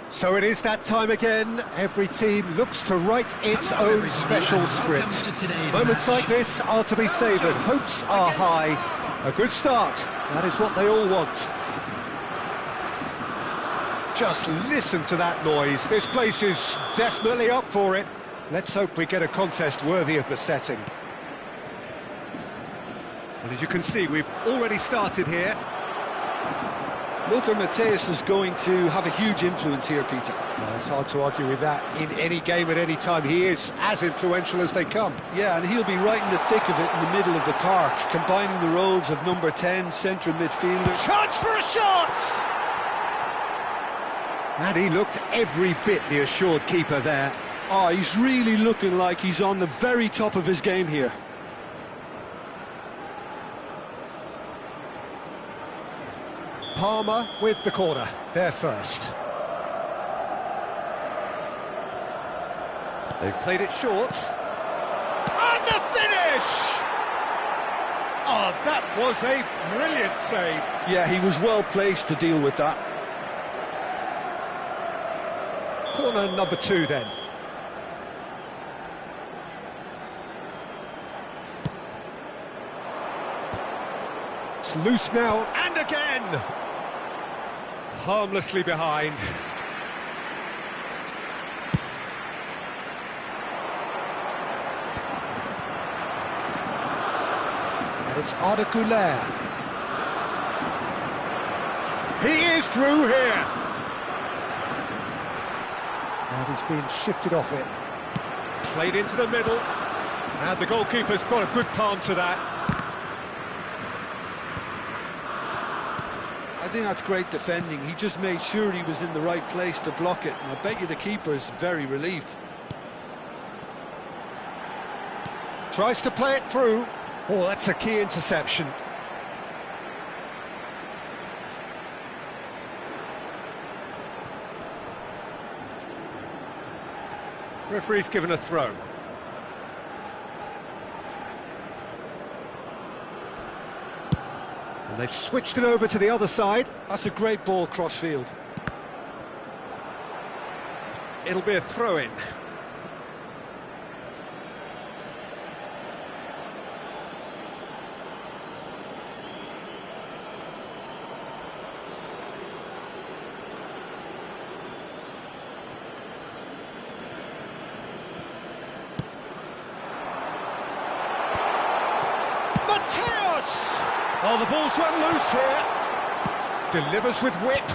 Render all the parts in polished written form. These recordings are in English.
So it is that time again. Every team looks to write its own special script. Moments like this are to be savoured. Hopes are high. A good start. That is what they all want. Just listen to that noise. This place is definitely up for it. Let's hope we get a contest worthy of the setting. And as you can see, we've already started here. Lothar Matthäus is going to have a huge influence here, Peter. Well, it's hard to argue with that. In any game at any time, he is as influential as they come. Yeah, and he'll be right in the thick of it in the middle of the park, combining the roles of number 10, central midfielder. Chance for a shot! And he looked every bit the assured keeper there. Oh, he's really looking like he's on the very top of his game here. Palmer with the corner, there first. They've played it short. And the finish! Oh, that was a brilliant save. Yeah, he was well placed to deal with that. Corner number 2 then. It's loose now, and again! Harmlessly behind. And it's Arda Güler. He is through here! And he's been shifted off it. Played into the middle. And the goalkeeper's got a good palm to that. I think that's great defending. He just made sure he was in the right place to block it, and I bet you the keeper's very relieved. Tries to play it through. Oh, that's a key interception. Referee's given a throw. And they've switched it over to the other side. That's a great ball cross-field. It'll be a throw-in. Matthäus! Oh, the ball's run loose here. Delivers with whip.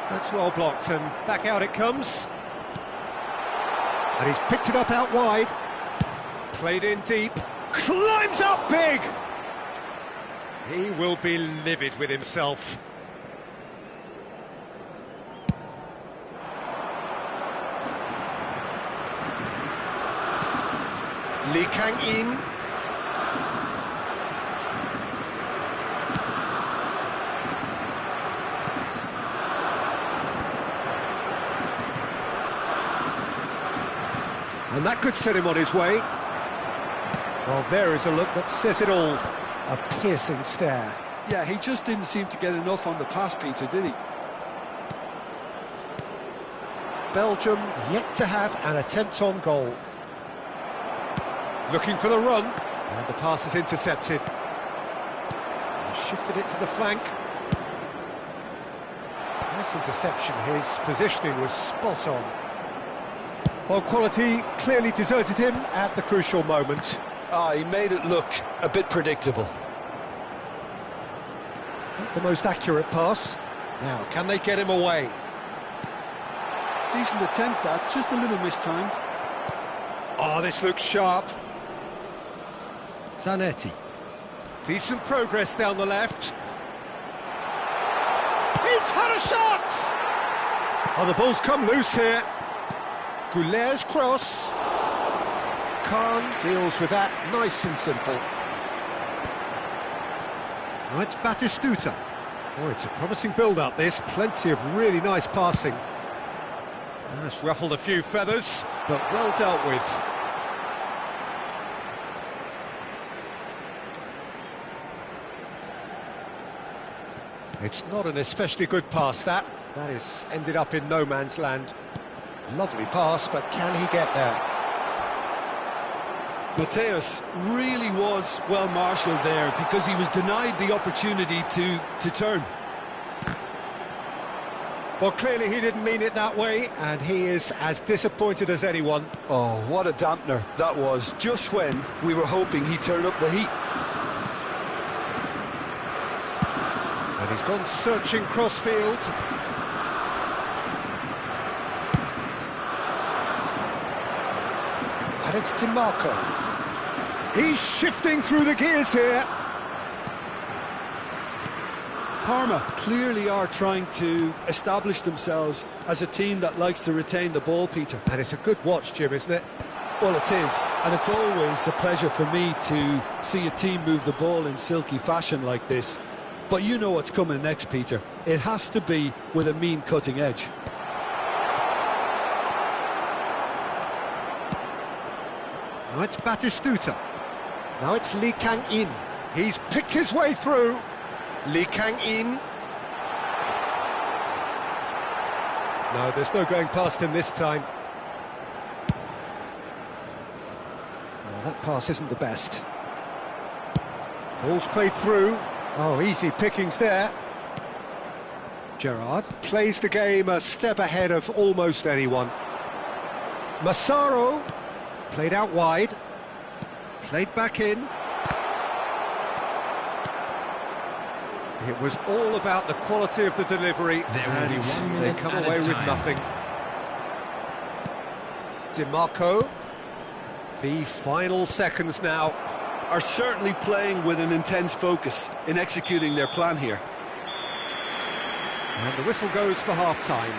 That's well blocked, and back out it comes. And he's picked it up out wide. Played in deep. Climbs up big! He will be livid with himself. Lee Kang-in. And that could set him on his way. Well, there is a look that says it all. A piercing stare. Yeah, he just didn't seem to get enough on the pass, Peter, did he? Belgium yet to have an attempt on goal. Looking for the run, and the pass is intercepted. Shifted it to the flank. Nice interception, his positioning was spot on. Well, quality clearly deserted him at the crucial moment. He made it look a bit predictable. Not the most accurate pass. Now, can they get him away? Decent attempt, that, just a little mistimed. Oh, this looks sharp. Zanetti. Decent progress down the left. He's had a shot! Oh, the ball's come loose here. Goulet's cross. Khan deals with that nice and simple. Now it's Batistuta. Oh, it's a promising build-up, this. Plenty of really nice passing. That's ruffled a few feathers, but well dealt with. It's not an especially good pass, that. That is ended up in no man's land. Lovely pass, but can he get there? Mateus really was well marshalled there because he was denied the opportunity to turn. Well, clearly he didn't mean it that way, and he is as disappointed as anyone. Oh, what a dampener that was, just when we were hoping he'd turn up the heat. And he's gone searching crossfield. And it's DiMarco. He's shifting through the gears here. Parma clearly are trying to establish themselves as a team that likes to retain the ball, Peter. And it's a good watch, Jim, isn't it? Well, it is, and it's always a pleasure for me to see a team move the ball in silky fashion like this. But you know what's coming next, Peter. It has to be with a mean cutting edge. Now it's Batistuta. Now it's Lee Kang-in. He's picked his way through. Lee Kang-in. No, there's no going past him this time. Oh, that pass isn't the best. Ball's played through. Oh, easy pickings there. Gerrard plays the game a step ahead of almost anyone. Massaro played out wide. Played back in. It was all about the quality of the delivery, and they come away with nothing. DiMarco. The final seconds now. Are certainly playing with an intense focus in executing their plan here. And the whistle goes for half-time.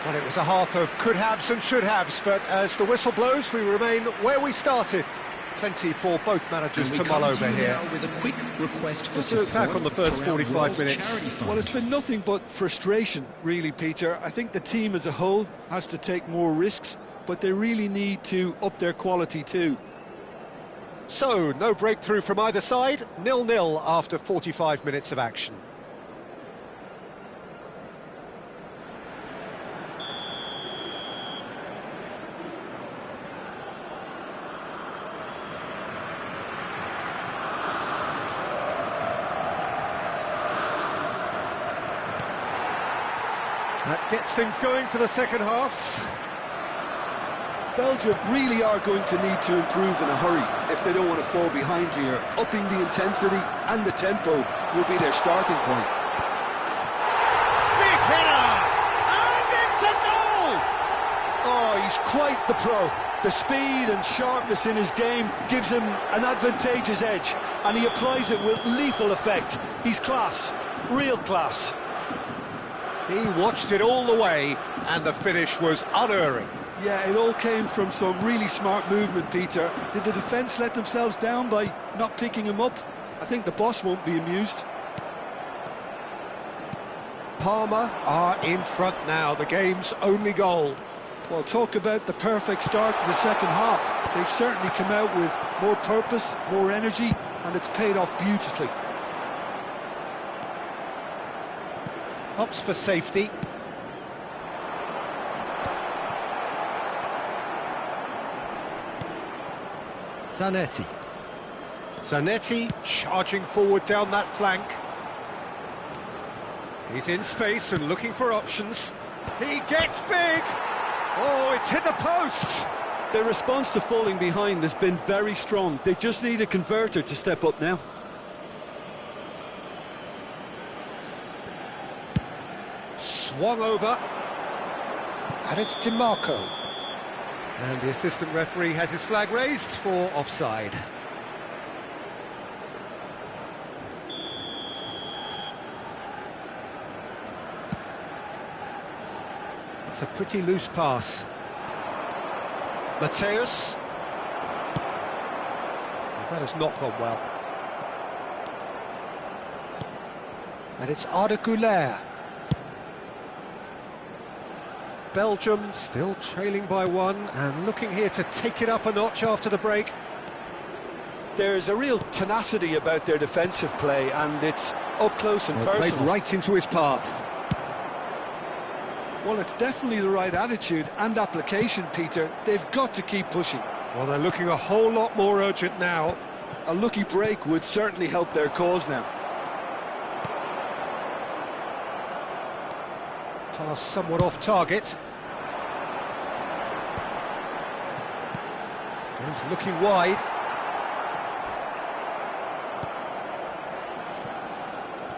Well, it was a half of could-haves and should-haves, but as the whistle blows, we remain where we started. Plenty for both managers to mull over here. With a quick request for Let's look back on the first 45 minutes. Well, it's been nothing but frustration, really, Peter. I think the team as a whole has to take more risks, but they really need to up their quality too. So, no breakthrough from either side, 0-0 after 45 minutes of action. That gets things going for the second half. Belgium really are going to need to improve in a hurry if they don't want to fall behind here. Upping the intensity and the tempo will be their starting point. Big header! And it's a goal! Oh, he's quite the pro. The speed and sharpness in his game gives him an advantageous edge, and he applies it with lethal effect. He's class, real class. He watched it all the way, and the finish was unerring. Yeah, it all came from some really smart movement, Peter. Did the defence let themselves down by not picking him up? I think the boss won't be amused. Parma are in front now, the game's only goal. Well, talk about the perfect start to the second half. They've certainly come out with more purpose, more energy, and it's paid off beautifully. Opts for safety. Zanetti. Zanetti charging forward down that flank. He's in space and looking for options. He gets big! Oh, it's hit the post! Their response to falling behind has been very strong. They just need a converter to step up now. Swung over. And it's DiMarco. And the assistant referee has his flag raised for offside. It's a pretty loose pass. Mateus. That has not gone well. And it's Arda Güler. Belgium still trailing by one and looking here to take it up a notch after the break. There's a real tenacity about their defensive play, and it's up close and personal. Played right into his path. Well, it's definitely the right attitude and application, Peter. They've got to keep pushing. Well, they're looking a whole lot more urgent now. A lucky break would certainly help their cause now. Pass somewhat off target. Jones looking wide.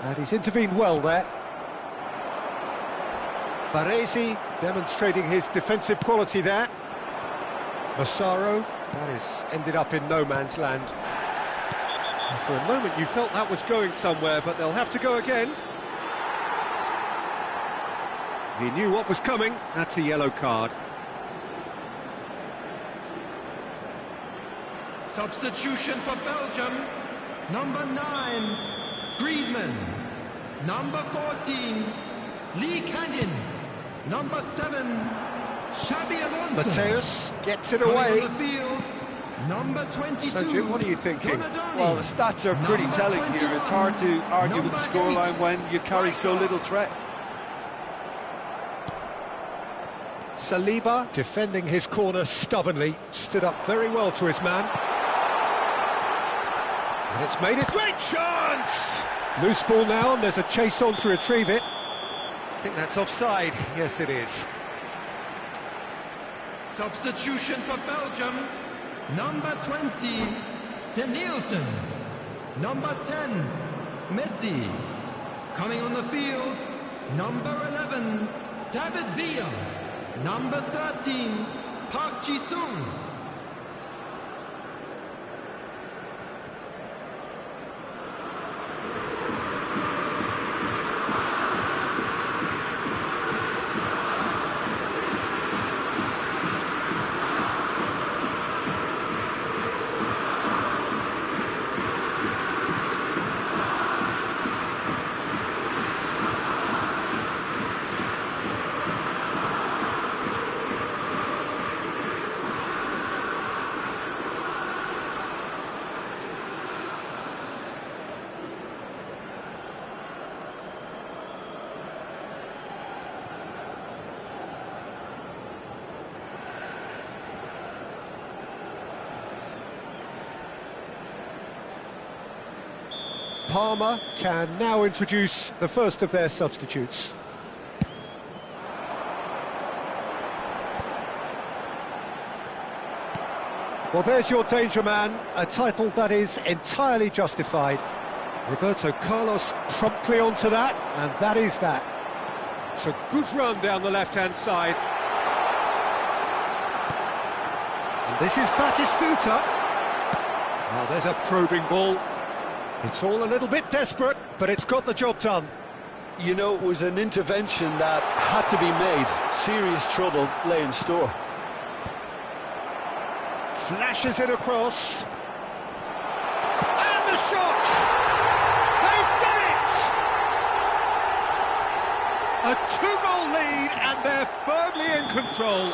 And he's intervened well there. Baresi demonstrating his defensive quality there. Massaro, that has ended up in no man's land. And for a moment you felt that was going somewhere, but they'll have to go again. He knew what was coming. That's a yellow card. Substitution for Belgium. Number 9, Griezmann. Number 14, Lee Canyon. Number 7, Xabi Alonso. Mateus gets it Coming away. on the field, number 22. So, Jim, what are you thinking? Donadoni. Well, the stats are pretty Number telling here. It's hard to argue with the scoreline when you carry so little threat. Saliba, defending his corner stubbornly, stood up very well to his man. And it's made it. Great chance! Loose ball now, and there's a chase on to retrieve it. I think that's offside. Yes, it is. Substitution for Belgium. Number 20, De Nielsen. Number 10, Messi. Coming on the field, number 11, David Villa. Number 13, Park Ji-sung. Parma can now introduce the first of their substitutes. Well, there's your danger man, a title that is entirely justified. Roberto Carlos promptly onto that, and that is that. It's a good run down the left-hand side. And this is Batistuta. Well, there's a probing ball. It's all a little bit desperate, but it's got the job done. You know, it was an intervention that had to be made. Serious trouble lay in store. Flashes it across. And the shot! They've done it! A two-goal lead and they're firmly in control.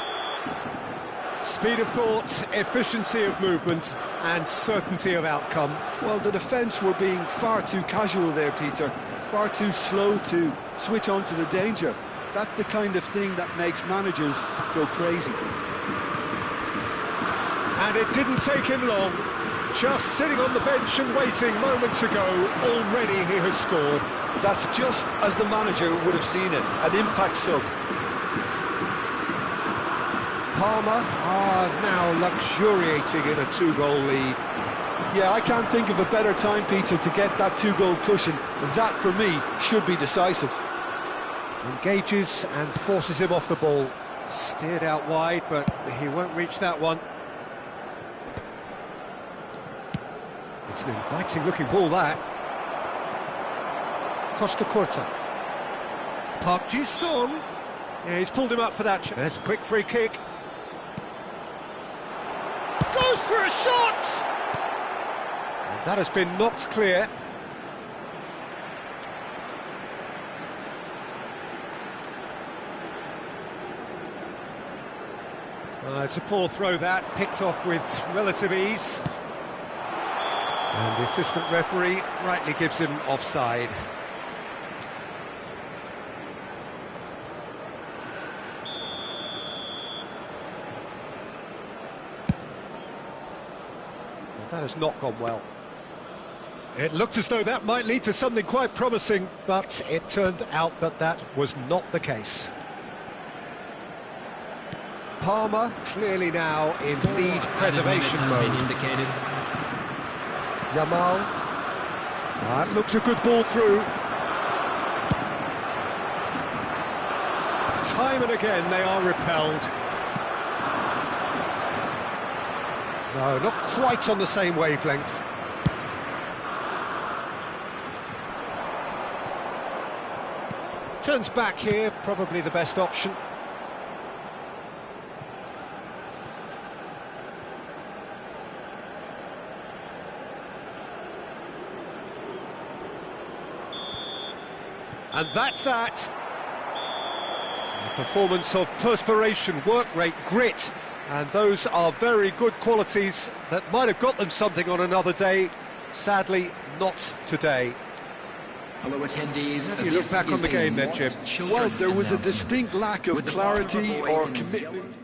Speed of thought, efficiency of movement and certainty of outcome. Well, the defence were being far too casual there, Peter. Far too slow to switch on to the danger. That's the kind of thing that makes managers go crazy. And it didn't take him long. Just sitting on the bench and waiting moments ago, already he has scored. That's just as the manager would have seen it, an impact sub. Palmer are now luxuriating in a two-goal lead. Yeah, I can't think of a better time, Peter, to get that two-goal cushion. That, for me, should be decisive. Engages and forces him off the ball. Steered out wide, but he won't reach that one. It's an inviting-looking ball, that. Costa Corta. Park Ji-sung. Yeah, he's pulled him up for that. There's a quick free kick. Goes for a shot! And that has been knocked clear. It's a poor throw, that, picked off with relative ease. And the assistant referee rightly gives him offside. That has not gone well. It looked as though that might lead to something quite promising, but it turned out that that was not the case. Palmer clearly now in lead preservation mode. Yamal. That looks a good ball through. Time and again they are repelled. No, not quite on the same wavelength. Turns back here, probably the best option. And that's that. A performance of perspiration, work rate, grit. And those are very good qualities that might have got them something on another day. Sadly, not today. Hello, attendees. How do you look back on the game then, Jim? Well, there was a distinct lack of clarity or commitment.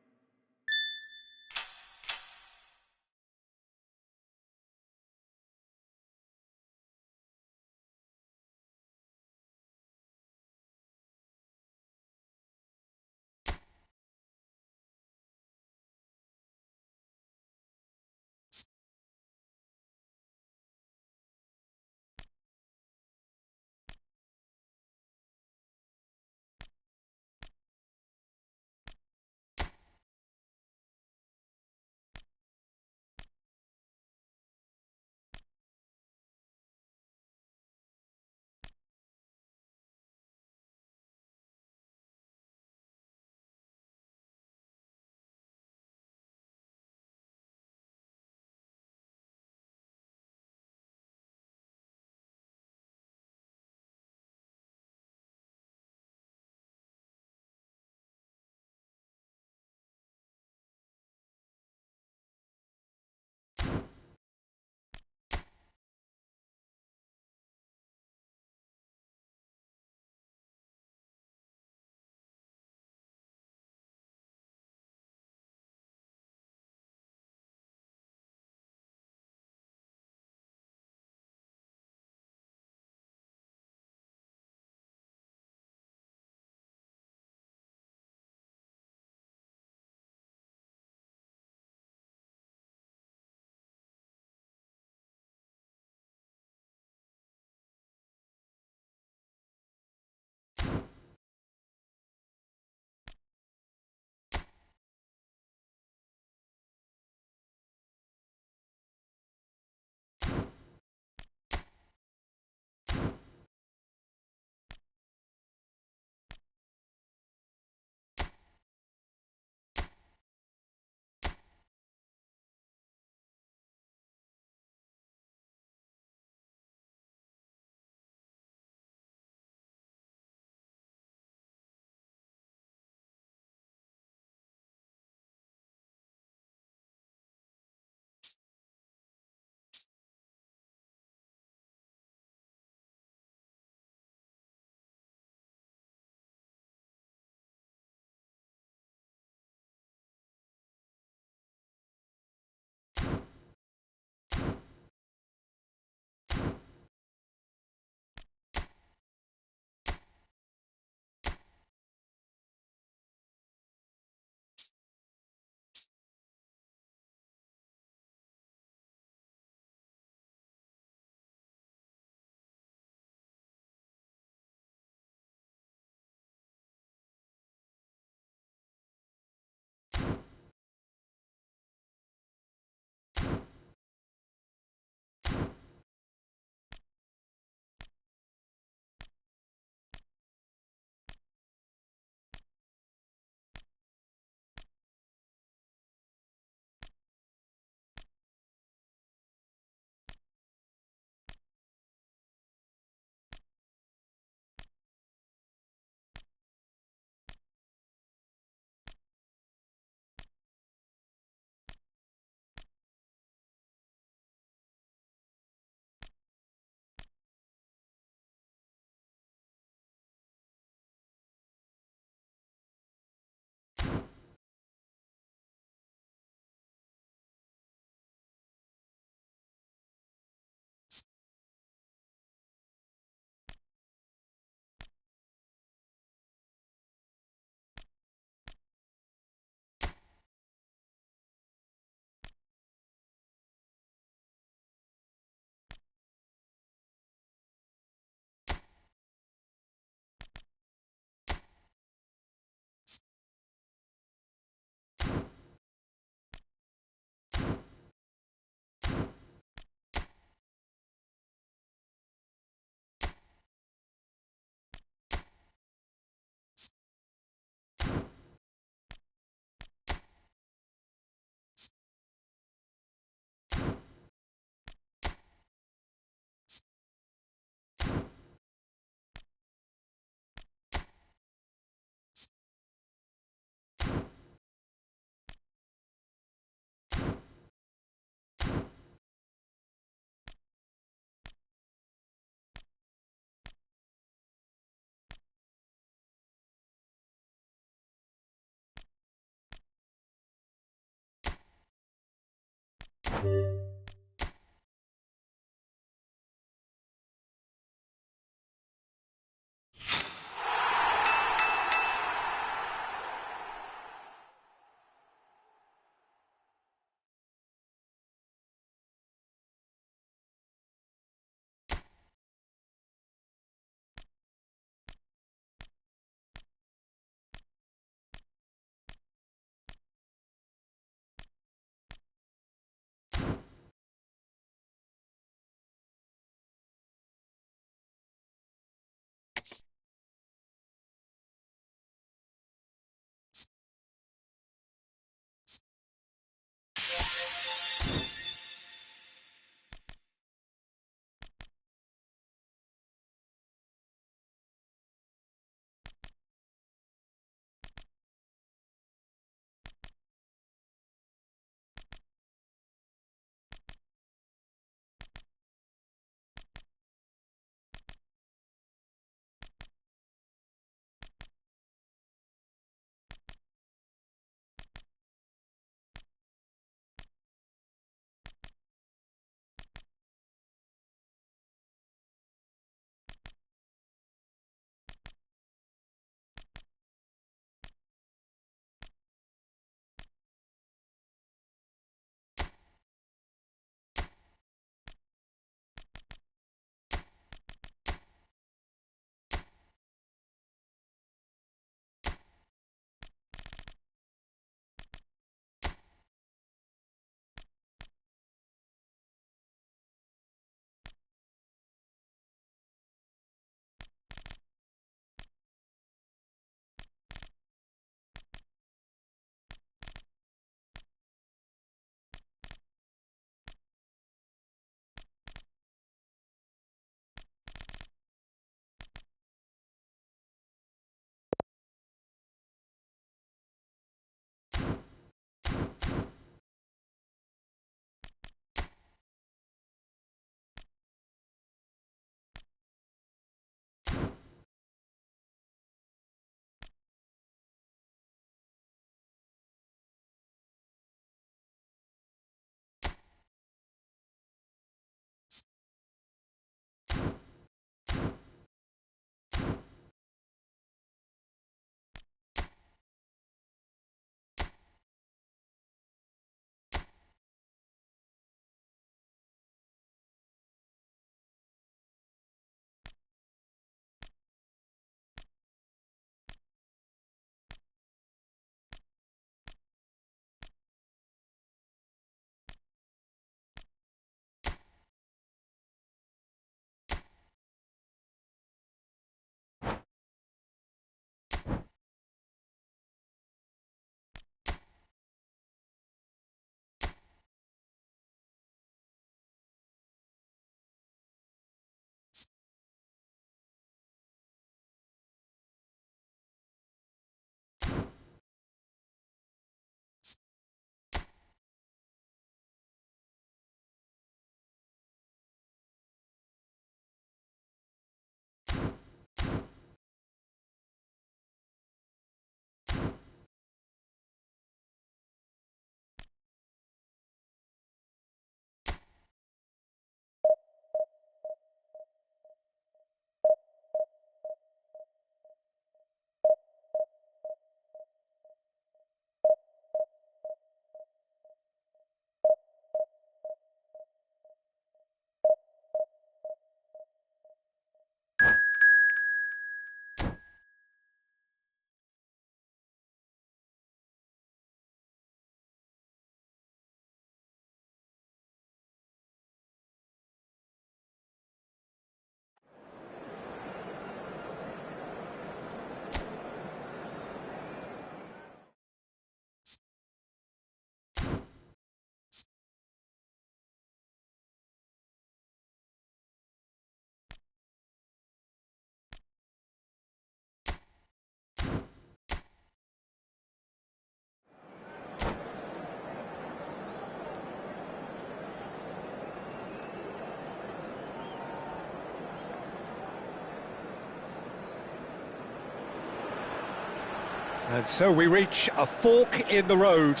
And so we reach a fork in the road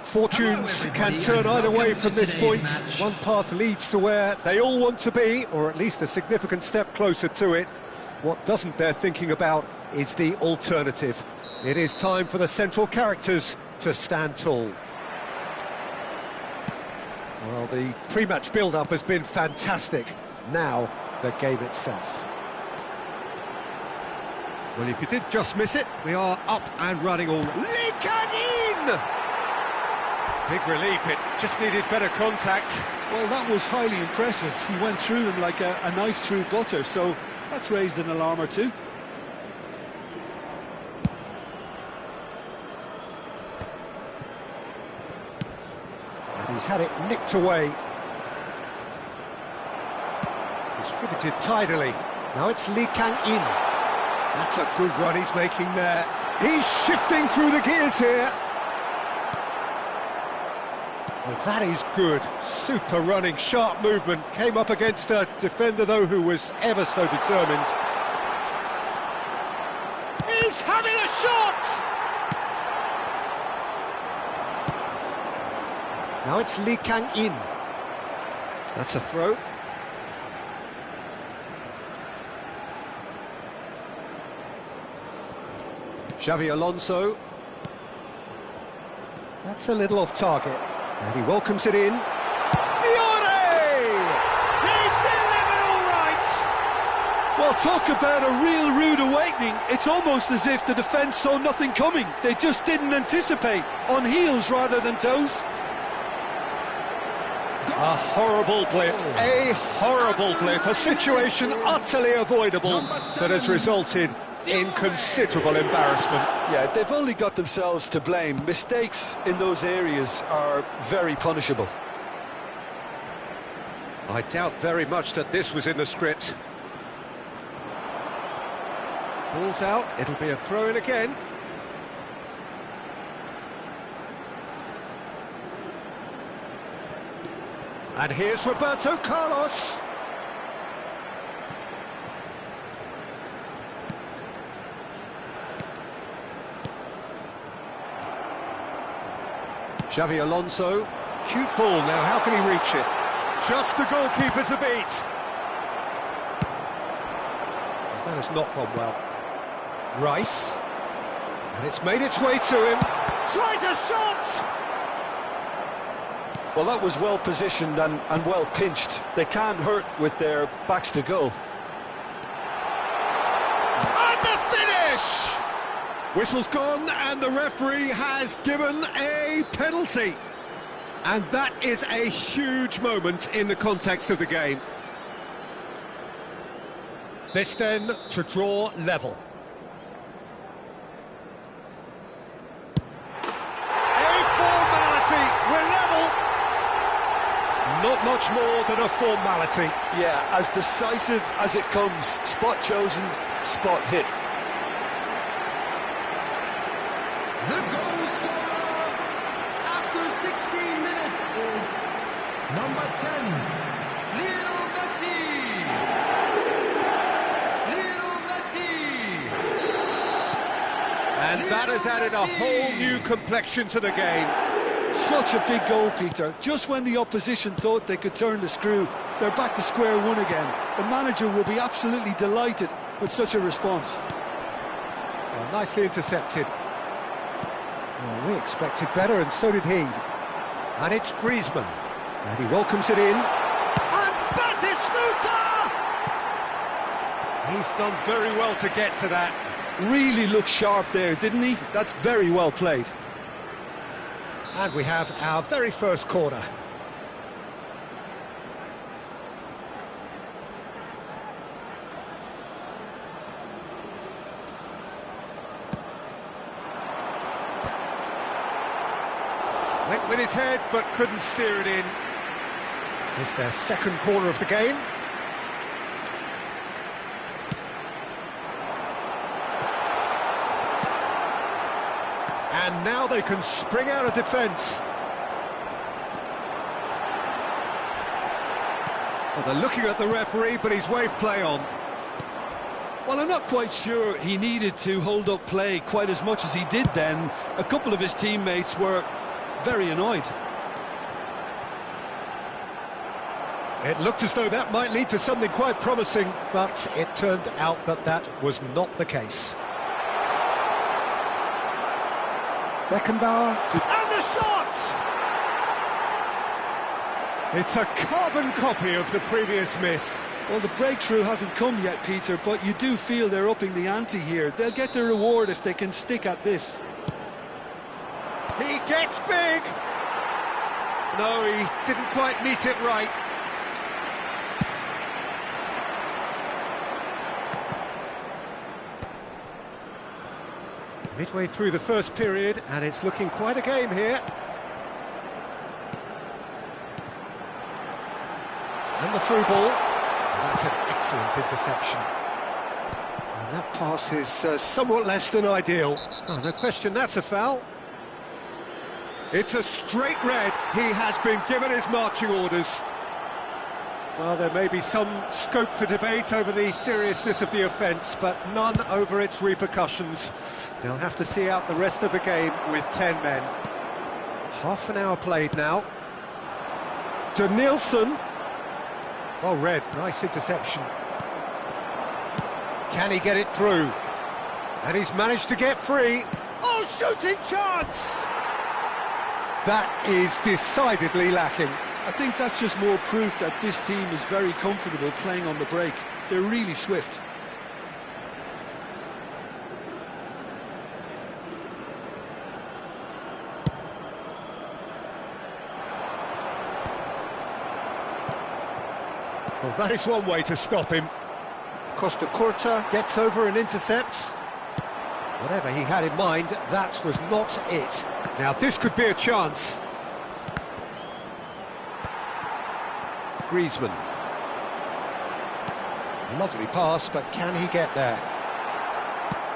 Fortunes can turn either way from this point. One path leads to where they all want to be, or at least a significant step closer to it. What doesn't bear thinking about is the alternative. It is time for the central characters to stand tall. Well, the pre-match build-up has been fantastic. Now, the game itself. Well, if you did just miss it, we are up and running all. Lee Kang in! Big relief, it just needed better contact. Well, that was highly impressive. He went through them like a knife through butter, so that's raised an alarm or two. And he's had it nicked away. Distributed tidily. Now it's Lee Kang in. That's a good run he's making there. He's shifting through the gears here. Well, that is good. Super running, sharp movement. Came up against a defender, though, who was ever so determined. He's having a shot! Now it's Lee Kang in. That's a throw. Xavi Alonso. That's a little off target. And he welcomes it in. Fiore! He's delivered all right! Well, talk about a real rude awakening. It's almost as if the defence saw nothing coming. They just didn't anticipate. On heels rather than toes. A horrible blip. A horrible blip. A situation utterly avoidable that has resulted in considerable embarrassment. Yeah, they've only got themselves to blame. Mistakes in those areas are very punishable. I doubt very much that this was in the script. Ball's out, it'll be a throw-in again. And here's Roberto Carlos. Xavi Alonso, cute ball now, how can he reach it? Just the goalkeeper to beat. That has not gone well. Rice, and it's made its way to him. Tries a shot! Well, that was well positioned and well pinched. They can't hurt with their backs to goal. And the finish! Whistle's gone and the referee has given a penalty. And that is a huge moment in the context of the game. This then to draw level. A formality, we're level. Not much more than a formality. Yeah, as decisive as it comes. Spot chosen, spot hit. The goal scorer after 16 minutes is number 10, Lionel Messi. Lionel Messi. And that has added a whole new complexion to the game. Such a big goal, Peter. Just when the opposition thought they could turn the screw, they're back to square one again. The manager will be absolutely delighted with such a response. Well, nicely intercepted. Well, we expected better, and so did he. And it's Griezmann. And he welcomes it in. And Batistuta! He's done very well to get to that. Really looked sharp there, didn't he? That's very well played. And we have our very first corner. Went with his head, but couldn't steer it in. It's their second corner of the game. And now they can spring out of defence. Well, they're looking at the referee, but he's waved play on. Well, I'm not quite sure he needed to hold up play quite as much as he did then. A couple of his teammates were very annoyed. It looked as though that might lead to something quite promising, but it turned out that that was not the case. Beckenbauer, and the shot! It's a carbon copy of the previous miss. Well, the breakthrough hasn't come yet, Peter, but you do feel they're upping the ante here. They'll get their reward if they can stick at this. He gets big! No, he didn't quite meet it right. Midway through the first period, and it's looking quite a game here. And the through ball. That's an excellent interception. And that pass is somewhat less than ideal. Oh, no question, that's a foul. It's a straight red. He has been given his marching orders. Well, there may be some scope for debate over the seriousness of the offence, but none over its repercussions. They'll have to see out the rest of the game with 10 men. Half an hour played now. To Nielsen. Well read, nice interception. Can he get it through? And he's managed to get free. Oh, shooting chance! That is decidedly lacking. I think that's just more proof that this team is very comfortable playing on the break. They're really swift. Well, that is one way to stop him. Costa Curta gets over and intercepts. Whatever he had in mind, that was not it. Now this could be a chance. Griezmann. Lovely pass, but can he get there?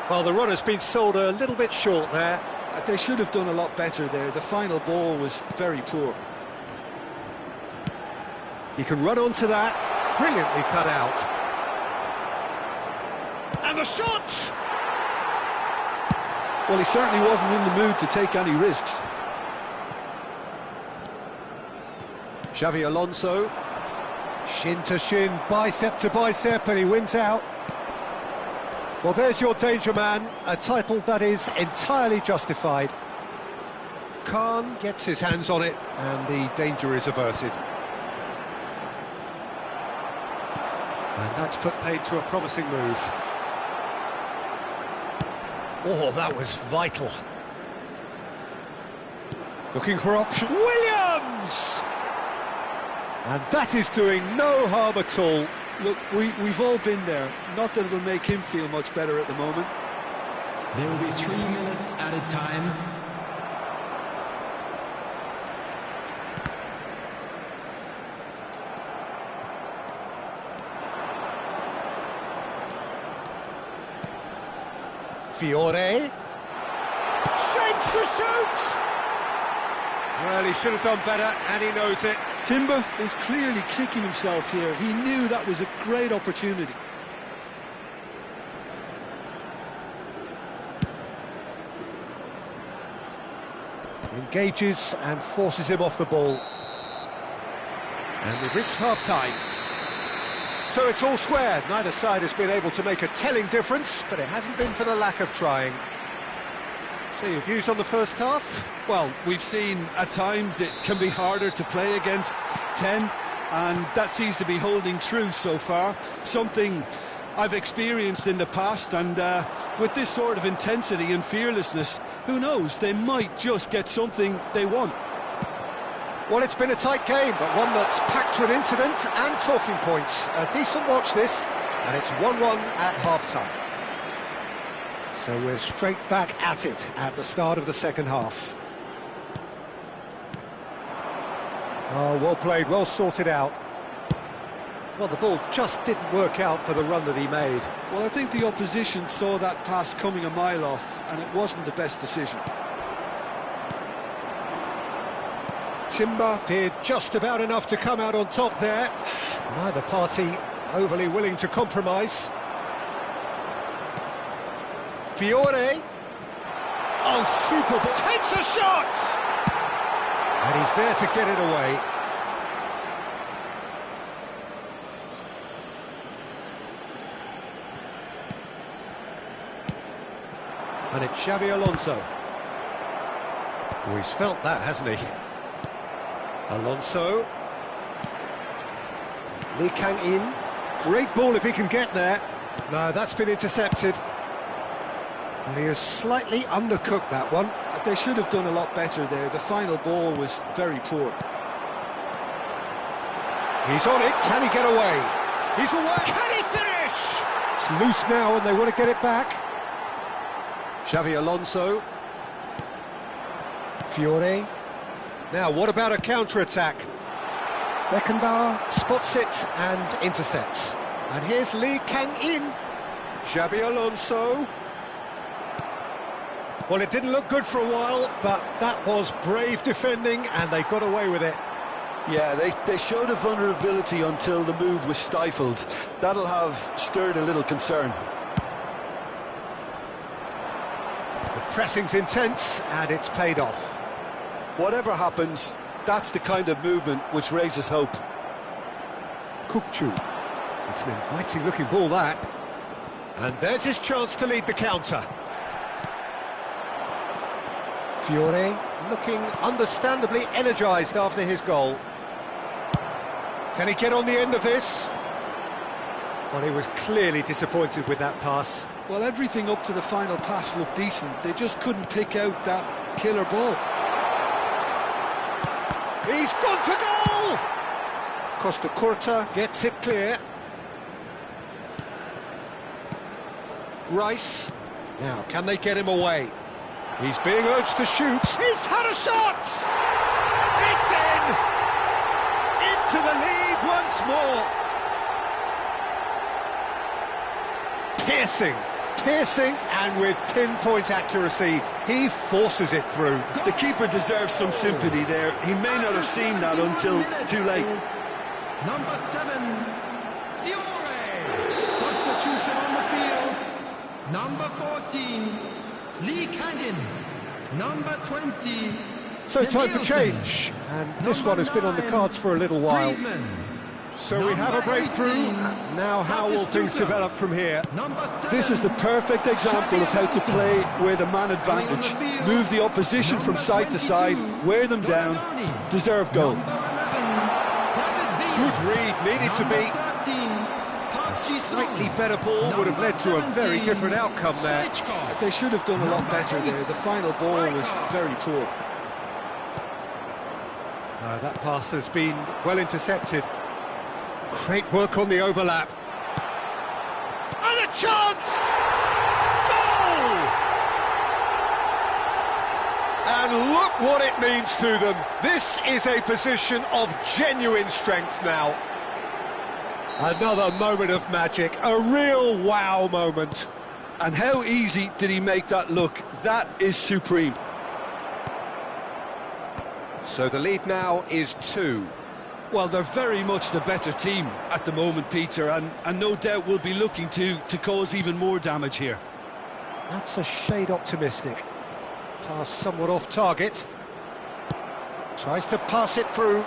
Well, the runner's been sold a little bit short there. They should have done a lot better there. The final ball was very poor. He can run onto that. Brilliantly cut out. And the shot! Well, he certainly wasn't in the mood to take any risks. Xavi Alonso. Shin to shin, bicep to bicep, and he wins out. Well, there's your danger man, a title that is entirely justified. Khan gets his hands on it, and the danger is averted. And that's put paid to a promising move. Oh, that was vital. Looking for option. Williams! And that is doing no harm at all. Look, we've all been there. Not that it'll make him feel much better at the moment. There will be 3 minutes added time. Fiore. Shapes to shoot! Well, he should have done better, and he knows it. Timber is clearly kicking himself here. He knew that was a great opportunity. Engages and forces him off the ball. And we've reached half-time. So it's all square. Neither side has been able to make a telling difference, but it hasn't been for the lack of trying. So your views on the first half? Well, we've seen at times it can be harder to play against 10, and that seems to be holding true so far. Something I've experienced in the past, and with this sort of intensity and fearlessness, who knows, they might just get something they want. Well, it's been a tight game, but one that's packed with incident and talking points. A decent watch this, and it's 1-1 at half-time. So we're straight back at it at the start of the second half. Oh, well played, well sorted out. Well, the ball just didn't work out for the run that he made. Well, I think the opposition saw that pass coming a mile off, and it wasn't the best decision. Timber did just about enough to come out on top there. Neither party overly willing to compromise. Fiore. Oh, super ball. Takes a shot! And he's there to get it away. And it's Xabi Alonso. Oh, he's felt that, hasn't he? Alonso. Lee Kang-in. Great ball if he can get there. No, that's been intercepted. And he has slightly undercooked that one. They should have done a lot better there. The final ball was very poor. He's on it. Can he get away? He's away. Can he finish? It's loose now and they want to get it back. Xabi Alonso. Fiore. Now, what about a counter-attack? Beckenbauer spots it and intercepts. And here's Lee Kang-in. Xabi Alonso. Well, it didn't look good for a while, but that was brave defending and they got away with it. Yeah, they showed a vulnerability until the move was stifled. That'll have stirred a little concern. The pressing's intense and it's paid off. Whatever happens, that's the kind of movement which raises hope. Kukçu. It's an inviting looking ball, that. And there's his chance to lead the counter. Fiore looking understandably energised after his goal. Can he get on the end of this? Well, he was clearly disappointed with that pass. Well, everything up to the final pass looked decent. They just couldn't pick out that killer ball. He's gone for goal! Costa Curta gets it clear. Rice. Now, can they get him away? He's being urged to shoot. He's had a shot! It's in! Into the lead once more. Piercing, and with pinpoint accuracy, he forces it through. The keeper deserves some sympathy there. He may not have seen that until too late. Number 7, Fiore. Substitution on the field. Number 14, Lee Kang-in. Number 20. So time for change, and this one has been on the cards for a little while. So we have a breakthrough. Now how will things develop from here? This is the perfect example of how to play with a man advantage. Move the opposition from side to side, wear them down, deserve goal. Good read, needed to be. A slightly better ball would have led to a very different outcome there. They should have done a lot better there. The final ball was very poor. That pass has been well intercepted. Great work on the overlap. And a chance! Goal! And look what it means to them. This is a position of genuine strength now. Another moment of magic, a real wow moment. And how easy did he make that look? That is supreme. So the lead now is 2. Well, they're very much the better team at the moment, Peter, and no doubt will be looking to cause even more damage here. That's a shade optimistic. Pass somewhat off target. Tries to pass it through.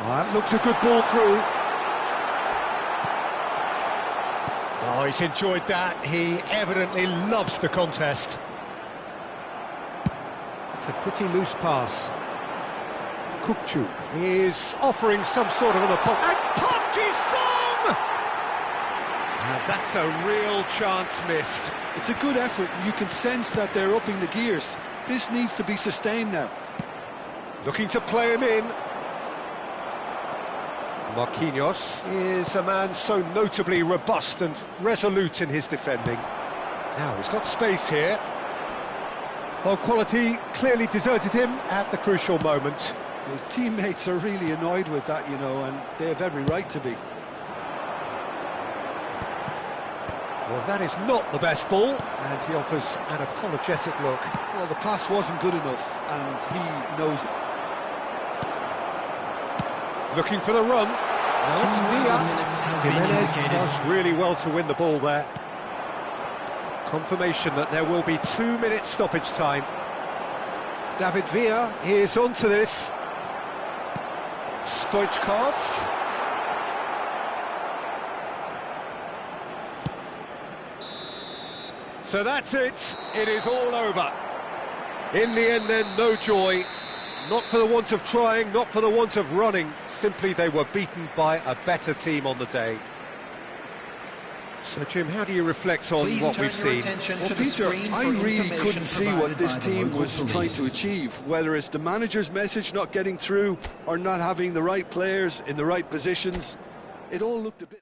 That looks a good ball through. Oh, he's enjoyed that. He evidently loves the contest. It's a pretty loose pass. Kukçu is offering some sort of an apology. And Park Ji-sung! That's a real chance missed. It's a good effort. You can sense that they're upping the gears. This needs to be sustained now. Looking to play him in. Marquinhos is a man so notably robust and resolute in his defending. Now he's got space here. Well, quality clearly deserted him at the crucial moment. His teammates are really annoyed with that, you know, and they have every right to be. Well, that is not the best ball, and he offers an apologetic look. Well, the pass wasn't good enough, and he knows it. Looking for the run. Now it's Villa. Jimenez does really well to win the ball there. Confirmation that there will be 2 minutes stoppage time. David Villa is onto this. Stoichkov. So that's it. It is all over. In the end then, no joy. Not for the want of trying, not for the want of running. Simply they were beaten by a better team on the day. So Jim, how do you reflect on Please what turn we've your seen? attention Well, to the Peter, screen I for really information couldn't see provided what this by the team local was trying to police. achieve, whether it's the manager's message not getting through or not having the right players in the right positions. It all looked a bit...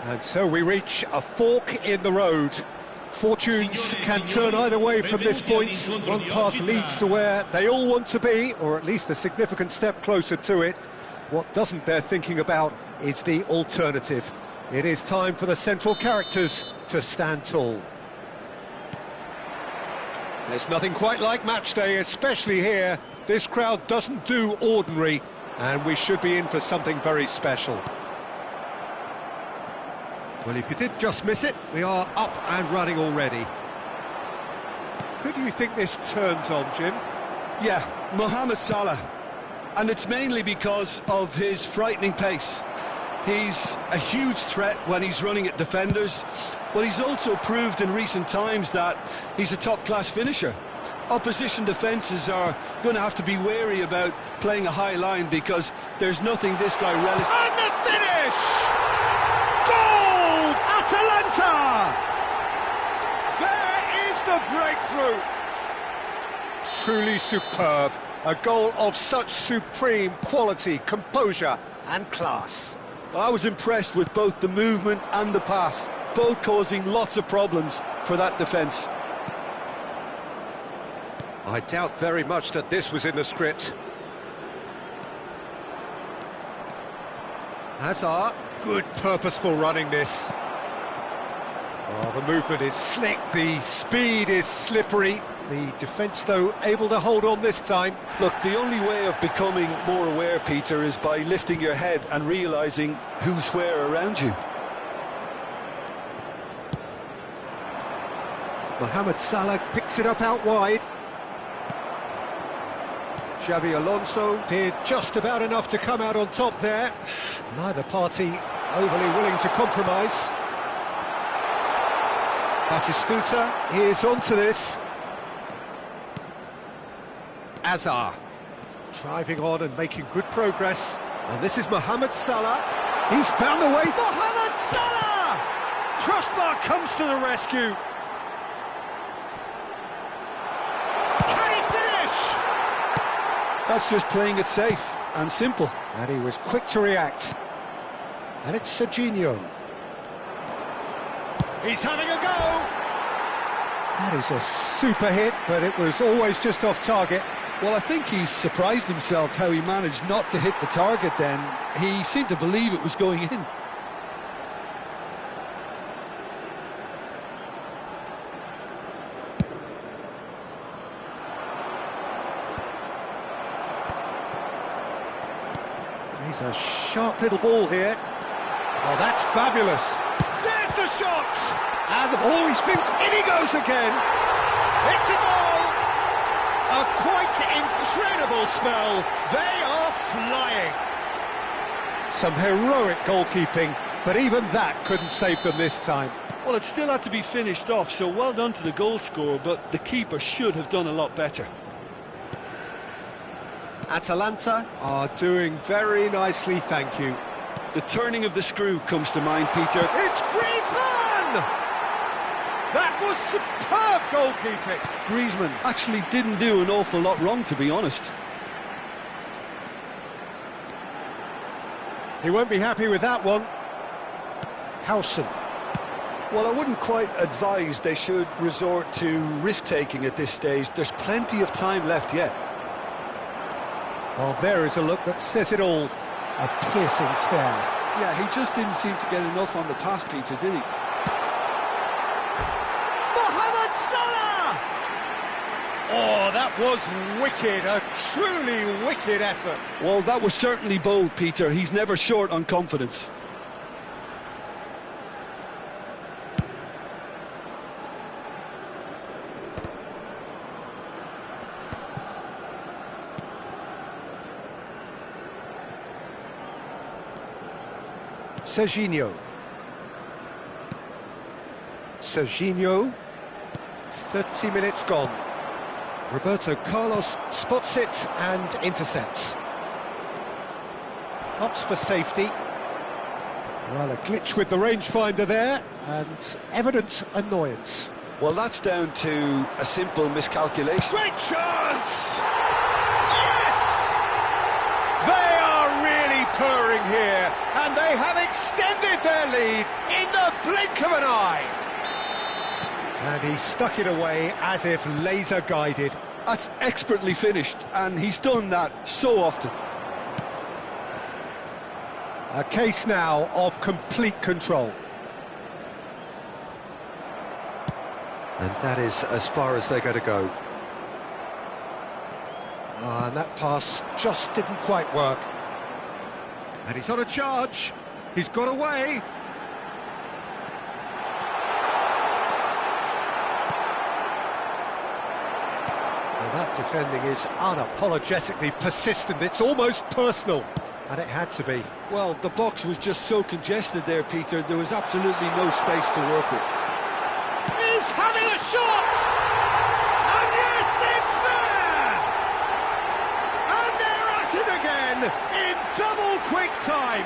And so we reach a fork in the road. Fortunes can turn either way from this point. One path leads to where they all want to be, or at least a significant step closer to it. What doesn't bear thinking about is the alternative. It is time for the central characters to stand tall. There's nothing quite like match day, especially here. This crowd doesn't do ordinary, and we should be in for something very special. Well, if you did just miss it, we are up and running already. Who do you think this turns on, Jim? Yeah, Mohamed Salah. And it's mainly because of his frightening pace. He's a huge threat when he's running at defenders, but he's also proved in recent times that he's a top-class finisher. Opposition defences are going to have to be wary about playing a high line because there's nothing this guy relishes. And the finish! Goal! Atalanta! There is the breakthrough! Truly superb. A goal of such supreme quality, composure and class. I was impressed with both the movement and the pass, both causing lots of problems for that defence. I doubt very much that this was in the script. Hazard, good purposeful running this. Oh, the movement is slick, the speed is slippery. The defence, though, able to hold on this time. Look, the only way of becoming more aware, Peter, is by lifting your head and realising who's where around you. Mohamed Salah picks it up out wide. Xabi Alonso did just about enough to come out on top there. Neither party overly willing to compromise. Batistuta is onto this. Hazard driving on and making good progress, and this is Mohamed Salah. He's found the way. Mohamed Salah! Crossbar comes to the rescue. Can he finish? That's just playing it safe and simple. And he was quick to react. And it's Serginho. He's having a go. That is a super hit, but it was always just off target. Well, I think he's surprised himself how he managed not to hit the target then. He seemed to believe it was going in. He's a sharp little ball here. Oh, that's fabulous. There's the shot! And the ball, in he goes again. It's a goal! A quite incredible spell. They are flying. Some heroic goalkeeping, but even that couldn't save them this time. Well, it still had to be finished off, so well done to the goal scorer, but the keeper should have done a lot better. Atalanta are doing very nicely, thank you. The turning of the screw comes to mind, Peter. It's Griezmann! That was superb goalkeeping. Griezmann actually didn't do an awful lot wrong, to be honest. He won't be happy with that one. Howson. Well, I wouldn't quite advise they should resort to risk-taking at this stage. There's plenty of time left yet. Well, there is a look that says it all. A piercing stare. Yeah, he just didn't seem to get enough on the pass, Peter, did he? Mohamed Salah! Oh, that was wicked, a truly wicked effort. Well, that was certainly bold, Peter. He's never short on confidence. Serginho. Serginho. 30 minutes gone. Roberto Carlos spots it and intercepts. Opts for safety. Well, a glitch with the rangefinder there, and evident annoyance. Well, that's down to a simple miscalculation. Great chance! Yes! They are really purring here, and they have extended their lead in the blink of an eye. And he stuck it away as if laser-guided. That's expertly finished, and he's done that so often. A case now of complete control. And that is as far as they're going to go. And that pass just didn't quite work. And he's on a charge. He's got away. Well, that defending is unapologetically persistent. It's almost personal. And it had to be. Well, the box was just so congested there, Peter. There was absolutely no space to work with. He's having a shot! And yes, it's there! And they're at it again in double quick time.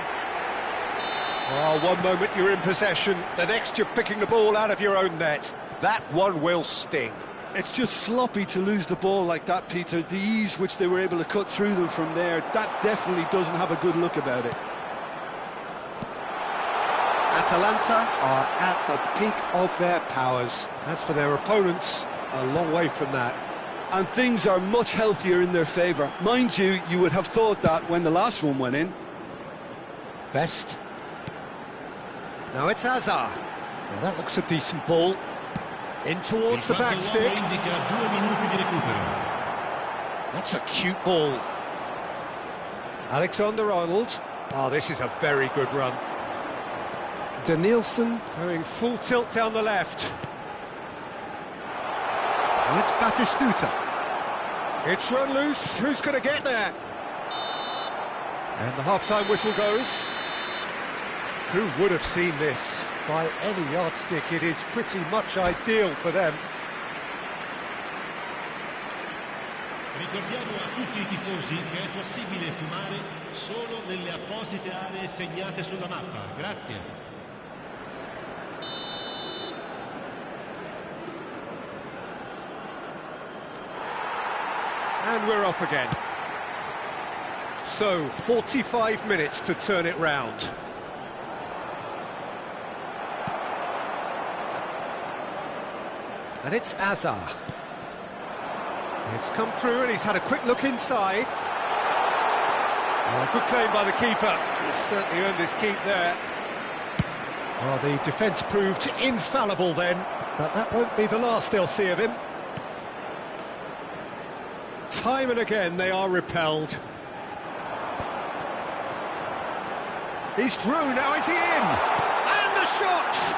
Oh, one moment you're in possession, the next you're picking the ball out of your own net. That one will sting. It's just sloppy to lose the ball like that, Peter. The ease which they were able to cut through them from there, that definitely doesn't have a good look about it. Atalanta are at the peak of their powers. As for their opponents, a long way from that. And things are much healthier in their favour. Mind you, you would have thought that when the last one went in. Best. Now it's Hazard. Now that looks a decent ball. In towards the back stick. That's a cute ball. Alexander-Arnold. Oh, this is a very good run. Danielson going full tilt down the left. And it's Batistuta. It's run loose. Who's going to get there? And the half-time whistle goes. Who would have seen this? By any yardstick, it is pretty much ideal for them. Ricordiamo a tutti I tifosi che è possibile fumare solo nelle apposite aree segnate sulla mappa. Grazie. And we're off again. So, 45 minutes to turn it round. And it's Hazard. It's come through and he's had a quick look inside. Oh, good claim by the keeper. He's certainly earned his keep there. Well, the defence proved infallible then, but that won't be the last they'll see of him. Time and again they are repelled. He's through, now is he in? And the shot!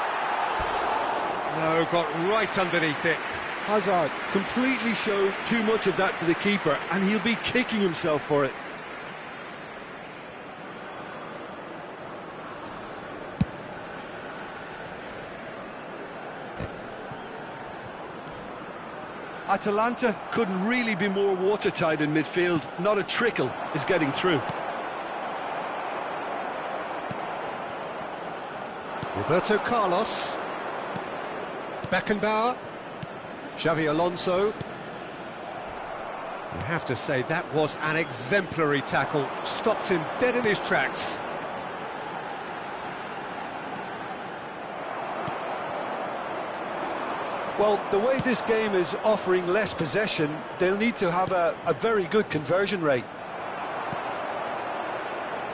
No, got right underneath it. Hazard completely showed too much of that to the keeper, and he'll be kicking himself for it. Atalanta couldn't really be more watertight in midfield. Not a trickle is getting through. Roberto Carlos. Beckenbauer. Xavi Alonso. You have to say that was an exemplary tackle. Stopped him dead in his tracks. Well, the way this game is offering less possession, they'll need to have a very good conversion rate.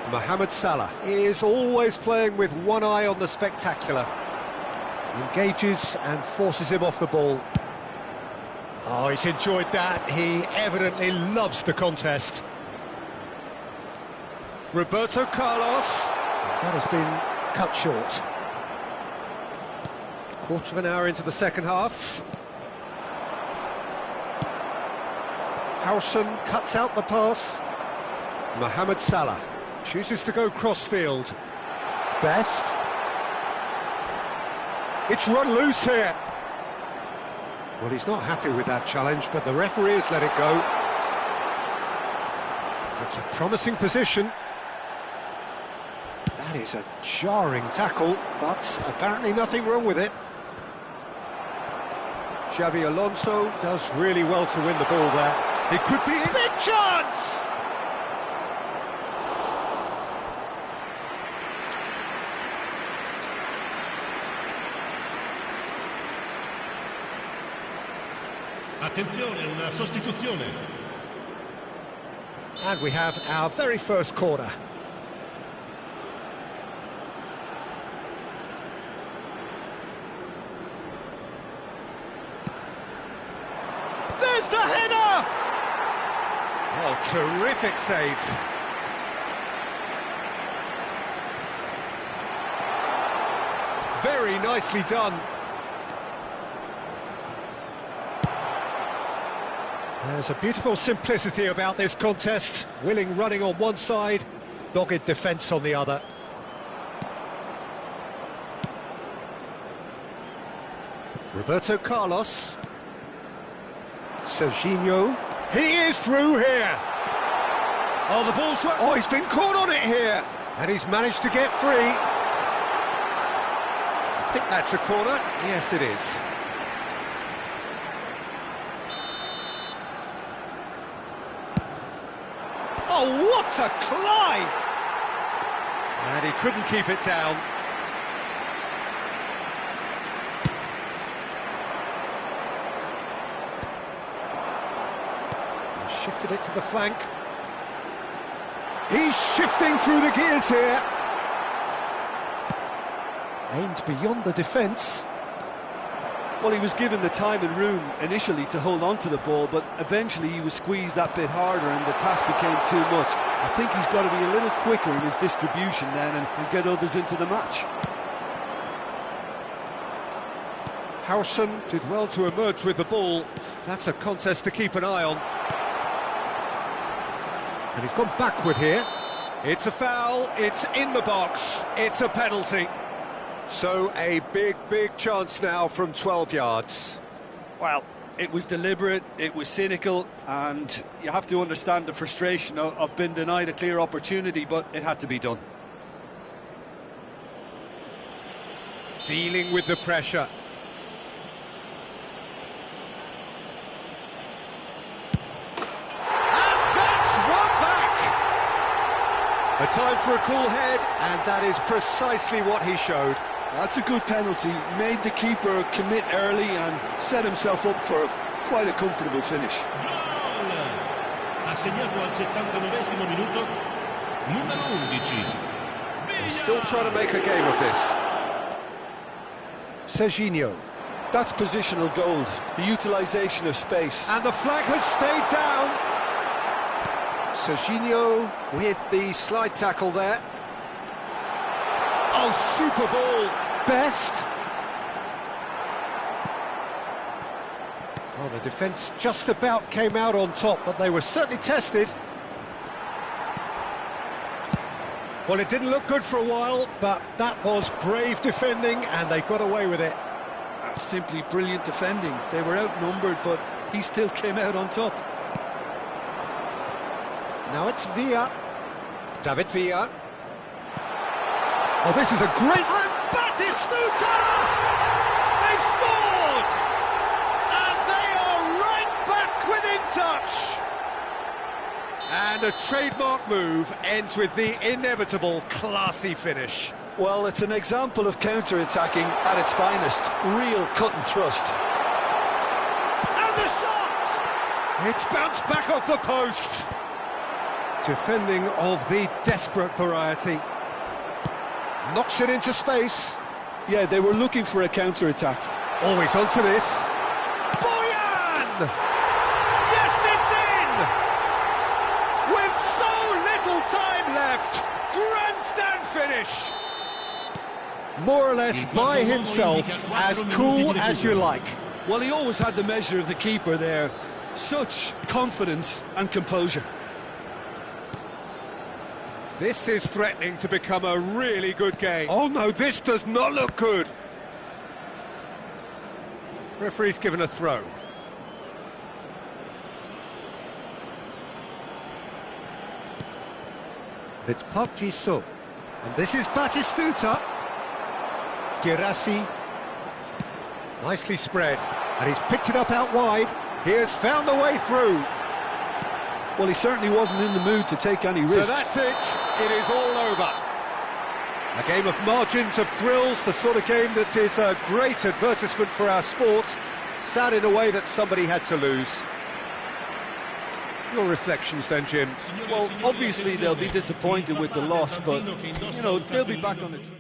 Mohamed Salah is always playing with one eye on the spectacular. Engages and forces him off the ball. Oh, he's enjoyed that. He evidently loves the contest. Roberto Carlos. That has been cut short. Quarter of an hour into the second half. Howson cuts out the pass. Mohamed Salah chooses to go cross-field. Best. It's run loose here. Well, he's not happy with that challenge, but the referee has let it go. It's a promising position. That is a jarring tackle, but apparently nothing wrong with it. Xavi Alonso does really well to win the ball there. It could be a big chance! Attenzione, una sostituzione. And we have our very first corner. There's the header! Oh, terrific save. Very nicely done. There's a beautiful simplicity about this contest. Willing running on one side, dogged defence on the other. Roberto Carlos. Serginho. He is through here. Oh, the ball's right. Oh, he's been caught on it here. And he's managed to get free. I think that's a corner. Yes, it is. Oh, what a climb! And he couldn't keep it down. He shifted it to the flank. He's shifting through the gears here. Aimed beyond the defence. Well, he was given the time and room initially to hold on to the ball, but eventually he was squeezed that bit harder and the task became too much. I think he's got to be a little quicker in his distribution then and get others into the match. Howson did well to emerge with the ball. That's a contest to keep an eye on. And he's gone backward here. It's a foul, it's in the box, it's a penalty. So a big chance now from 12 yards. Well, it was deliberate, it was cynical, and you have to understand the frustration of being denied a clear opportunity, but it had to be done. Dealing with the pressure. And that's one back! A time for a cool head, and that is precisely what he showed. That's a good penalty, made the keeper commit early and set himself up for quite a comfortable finish. Gol! Ha segnato al 79esimo minuto, numero 11. He's still trying to make a game of this. Serginho. That's positional gold, the utilisation of space. And the flag has stayed down. Serginho with the slide tackle there. Oh, super ball. Best. Oh, the defence just about came out on top, but they were certainly tested. Well, it didn't look good for a while, but that was brave defending, and they got away with it. That's simply brilliant defending. They were outnumbered, but he still came out on top. Now it's Villa. David Villa. Oh, this is a great... And Batistuta! They've scored! And they are right back within touch! And a trademark move ends with the inevitable classy finish. Well, it's an example of counter-attacking at its finest. Real cut and thrust. And the shot! It's bounced back off the post. Defending of the desperate variety. Knocks it into space. Yeah, they were looking for a counter-attack. Always onto this. Boyan! Yes, it's in! With so little time left. Grandstand finish. More or less by himself, as cool as you like. Well, he always had the measure of the keeper there. Such confidence and composure. This is threatening to become a really good game. Oh no, this does not look good. Referee's given a throw. It's Park Ji-soo. And this is Batistuta. Girassi. Nicely spread. And he's picked it up out wide. He has found the way through. Well, he certainly wasn't in the mood to take any risks. So that's it. It is all over. A game of margins, of thrills, the sort of game that is a great advertisement for our sport. Sad in a way that somebody had to lose. Your reflections then, Jim? Well, obviously they'll be disappointed with the loss, but, you know, they'll be back on it.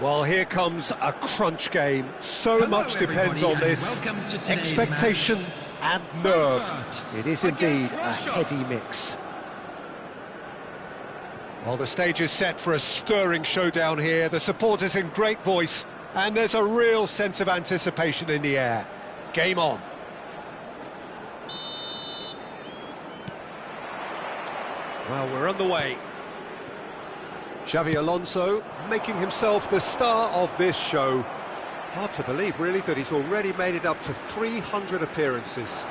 Well, here comes a crunch game. So Hello, much depends on everybody, and this. welcome to today's Expectation match. and nerve. Frankfurt It is against indeed a Russia. heady mix. Well, the stage is set for a stirring showdown here. The supporters in great voice, and there's a real sense of anticipation in the air. Game on. Well, we're underway. Xavi Alonso making himself the star of this show. Hard to believe, really, that he's already made it up to 300 appearances.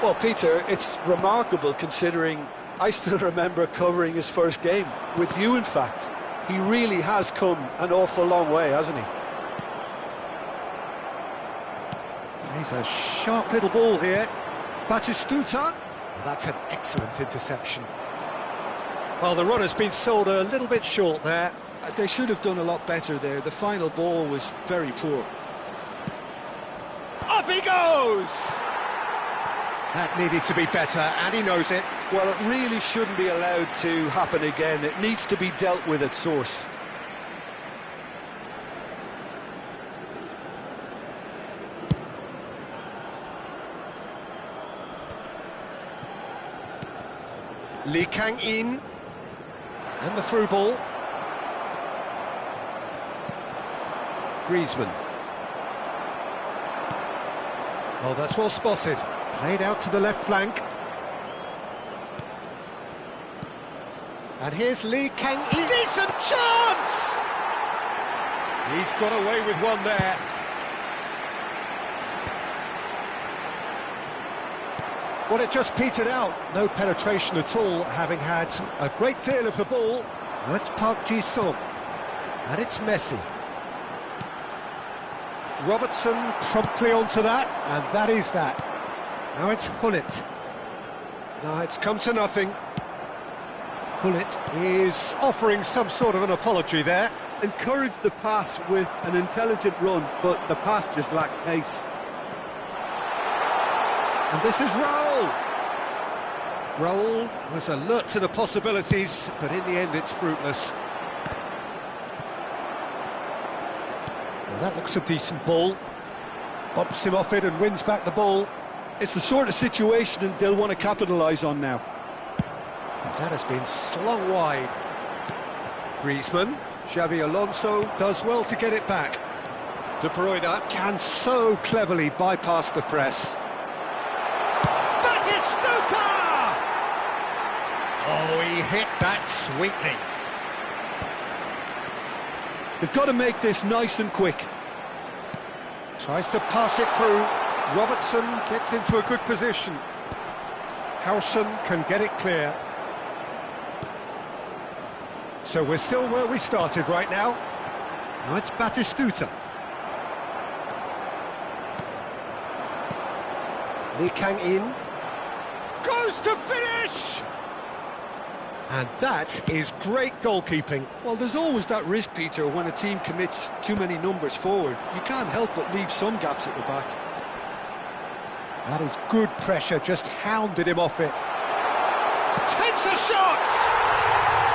Well, Peter, it's remarkable considering I still remember covering his first game, with you in fact. He really has come an awful long way, hasn't he? He's a sharp little ball here. Batistuta. That's an excellent interception. Well, the run has been sold a little bit short there. They should have done a lot better there. The final ball was very poor. Up he goes! That needed to be better, and he knows it. Well, it really shouldn't be allowed to happen again. It needs to be dealt with at source. Lee Kang-in. And the through ball. Griezmann. Oh, that's well spotted. Played out to the left flank. And here's Lee Kang-in. Decent chance! He's got away with one there. Well, it just petered out. No penetration at all, having had a great deal of the ball. Now it's Park Ji-sung. And it's Messi. Robertson promptly onto that, and that is that. Now it's Hullet. Now it's come to nothing. Hullet is offering some sort of an apology there. Encouraged the pass with an intelligent run, but the pass just lacked pace. And this is Raul. Raul was alert to the possibilities, but in the end it's fruitless. Well, that looks a decent ball. Bumps him off it and wins back the ball. It's the sort of situation they'll want to capitalise on now. That has been slung wide. Griezmann. Xavi Alonso does well to get it back. De Bruyne can so cleverly bypass the press. Batistuta! Oh, he hit that sweetly. They've got to make this nice and quick. Tries to pass it through. Robertson gets into a good position. Howson can get it clear. So we're still where we started right now. Now it's Batistuta. Lee Kang-in goes to finish! And that is great goalkeeping. Well, there's always that risk, Peter, when a team commits too many numbers forward. You can't help but leave some gaps at the back. That is good pressure, just hounded him off it. Takes a shot!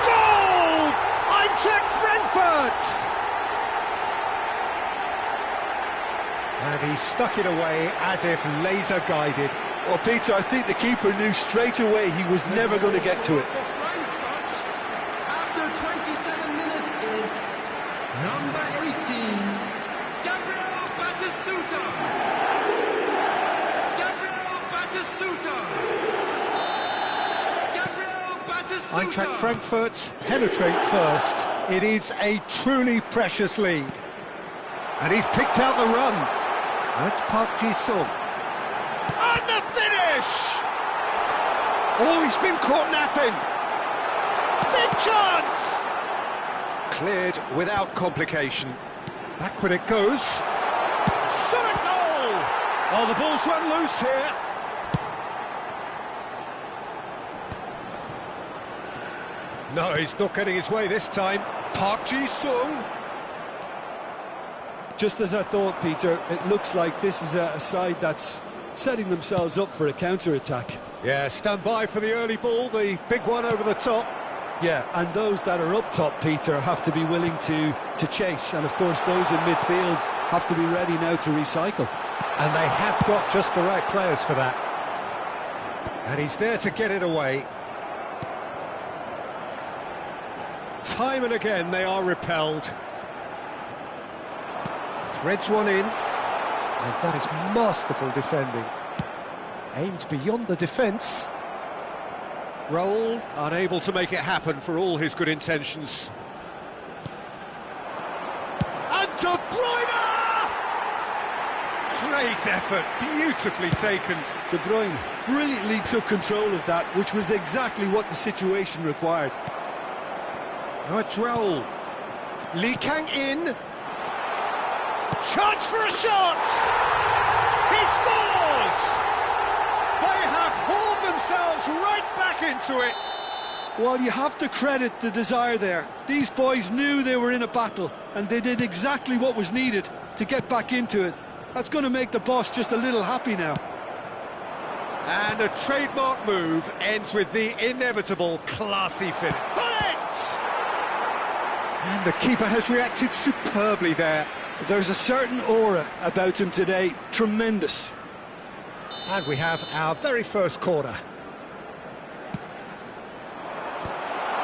Goal! Eintracht Frankfurt! And he stuck it away as if laser guided. Well, Peter, I think the keeper knew straight away he was never going to get to it. For Frankfurt, after 27 minutes is number 18, Gabriel Batistuta. Gabriel Batistuta. Gabriel Batistuta. Eintracht Frankfurt penetrate first. It is a truly precious lead. And he's picked out the run. That's Park Ji-sung. And the finish! Oh, he's been caught napping. Big chance! Cleared without complication. Back when it goes. Shot a goal! Oh, the ball's run loose here. No, he's not getting his way this time. Park Ji-sung. Just as I thought, Peter, it looks like this is a side that's setting themselves up for a counter-attack. Yeah, stand by for the early ball, the big one over the top. Yeah, and those that are up top, Peter, have to be willing to chase. And, of course, those in midfield have to be ready now to recycle. And they have got just the right players for that. And he's there to get it away. Time and again they are repelled. Threads one in. And that is masterful defending. Aimed beyond the defence. Raul unable to make it happen for all his good intentions. And De Bruyne! Great effort, beautifully taken. De Bruyne brilliantly took control of that, which was exactly what the situation required. Now it's Raul. Lee Kang in. Chance for a shot! He scores! They have hauled themselves right back into it. Well, you have to credit the desire there. These boys knew they were in a battle, and they did exactly what was needed to get back into it. That's going to make the boss just a little happy now. And a trademark move ends with the inevitable classy finish. Bullet! And the keeper has reacted superbly there. There's a certain aura about him today. Tremendous. And we have our very first corner.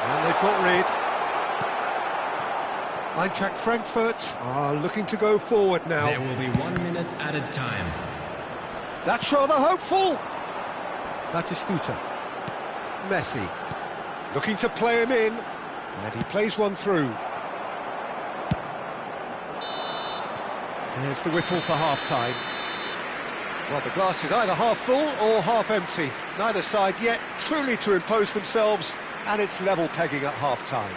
And they've got rid. Eintracht Frankfurt are looking to go forward now. There will be 1 minute added time. That's rather hopeful. Batistuta. Messi. Looking to play him in. And he plays one through. There's the whistle for half-time. Well, the glass is either half full or half empty. Neither side yet truly to impose themselves, and it's level pegging at half-time.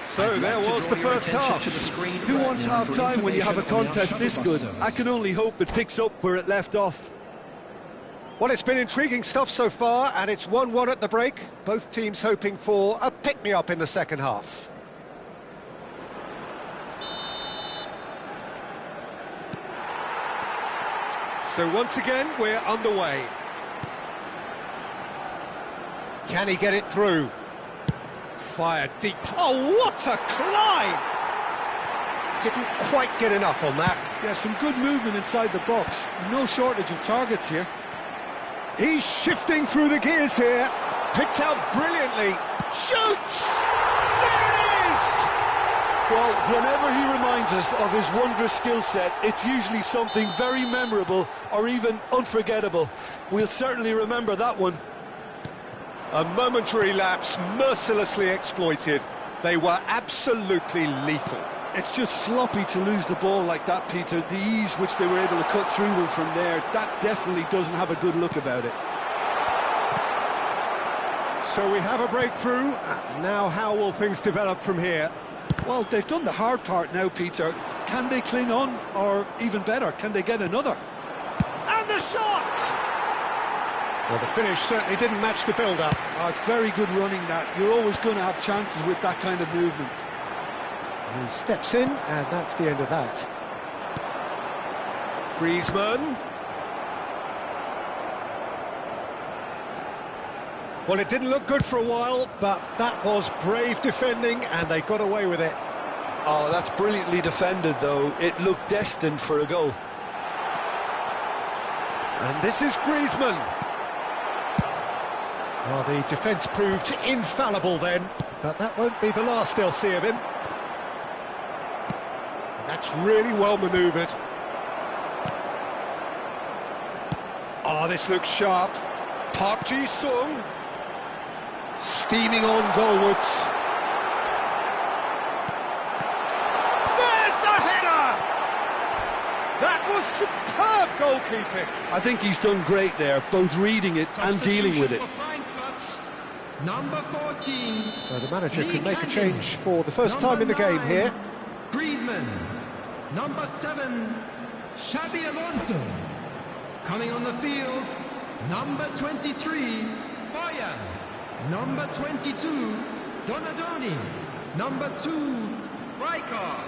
So there was the first half. Who wants half-time when you have a contest this good? I can only hope it picks up where it left off. Well, it's been intriguing stuff so far, and it's 1-1 at the break. Both teams hoping for a pick-me-up in the second half. So once again, we're underway. Can he get it through? Fire deep. Oh, what a climb! Didn't quite get enough on that. Yeah, some good movement inside the box. No shortage of targets here. He's shifting through the gears here. Picked out brilliantly. Shoots! There it is! Well, whenever he reminds us of his wondrous skill set, it's usually something very memorable or even unforgettable. We'll certainly remember that one. A momentary lapse mercilessly exploited. They were absolutely lethal. It's just sloppy to lose the ball like that, Peter. The ease which they were able to cut through them from there, that definitely doesn't have a good look about it. So we have a breakthrough. Now how will things develop from here? Well, they've done the hard part now, Peter. Can they cling on, or even better, can they get another? And the shot! Well, the finish certainly didn't match the build-up. Oh, it's very good running, that. You're always going to have chances with that kind of movement. He steps in, and that's the end of that. Griezmann. Well, it didn't look good for a while, but that was brave defending, and they got away with it. Oh, that's brilliantly defended, though. It looked destined for a goal. And this is Griezmann. Well, the defence proved infallible then, but that won't be the last they'll see of him. And that's really well manoeuvred. Oh, this looks sharp. Park Ji-sung. Steaming on goalwards. There's the header! That was superb goalkeeping. I think he's done great there, both reading it and dealing with it. Number 14. So the manager can make a change for the first time in the game here. Griezmann. Number 7, Xabi Alonso. Coming on the field, number 23, Boyan. Number 22, Donadoni. Number 2, Rijkaard.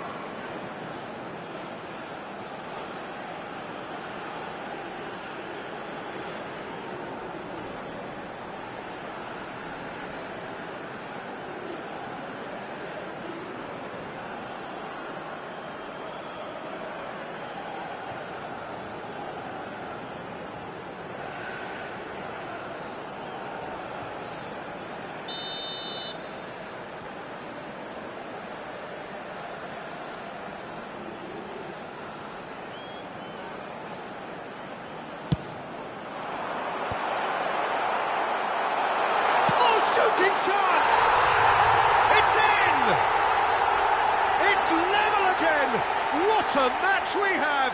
What a match we have!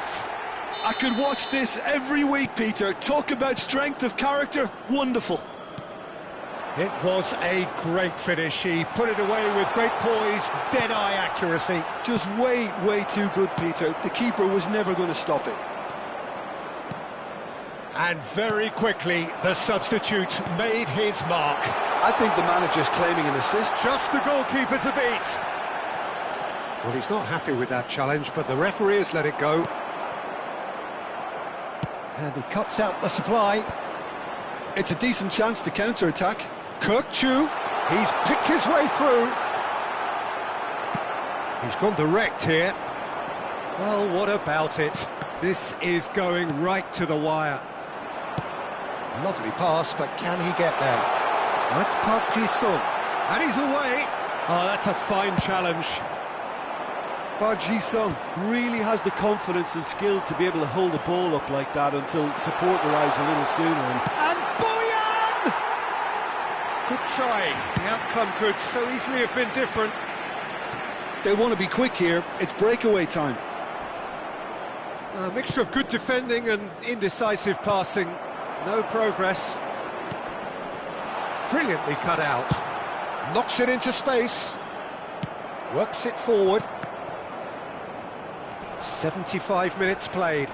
I could watch this every week, Peter. Talk about strength of character, wonderful. It was a great finish. He put it away with great poise, dead-eye accuracy. Just way too good, Peter. The keeper was never going to stop it. And very quickly, the substitute made his mark. I think the manager's claiming an assist. Just the goalkeeper to beat. Well, he's not happy with that challenge, but the referee has let it go. And he cuts out the supply. It's a decent chance to counter-attack. Kirkchu, he's picked his way through. He's gone direct here. Well, what about it? This is going right to the wire. Lovely pass, but can he get there? That's Park Ji-sung. And he's away. Oh, that's a fine challenge. Park Ji-sung really has the confidence and skill to be able to hold the ball up like that until support arrives a little sooner. And Boyan! Good try. The outcome could so easily have been different. They want to be quick here. It's breakaway time. A mixture of good defending and indecisive passing. No progress. Brilliantly cut out. Knocks it into space. Works it forward. 75 minutes played.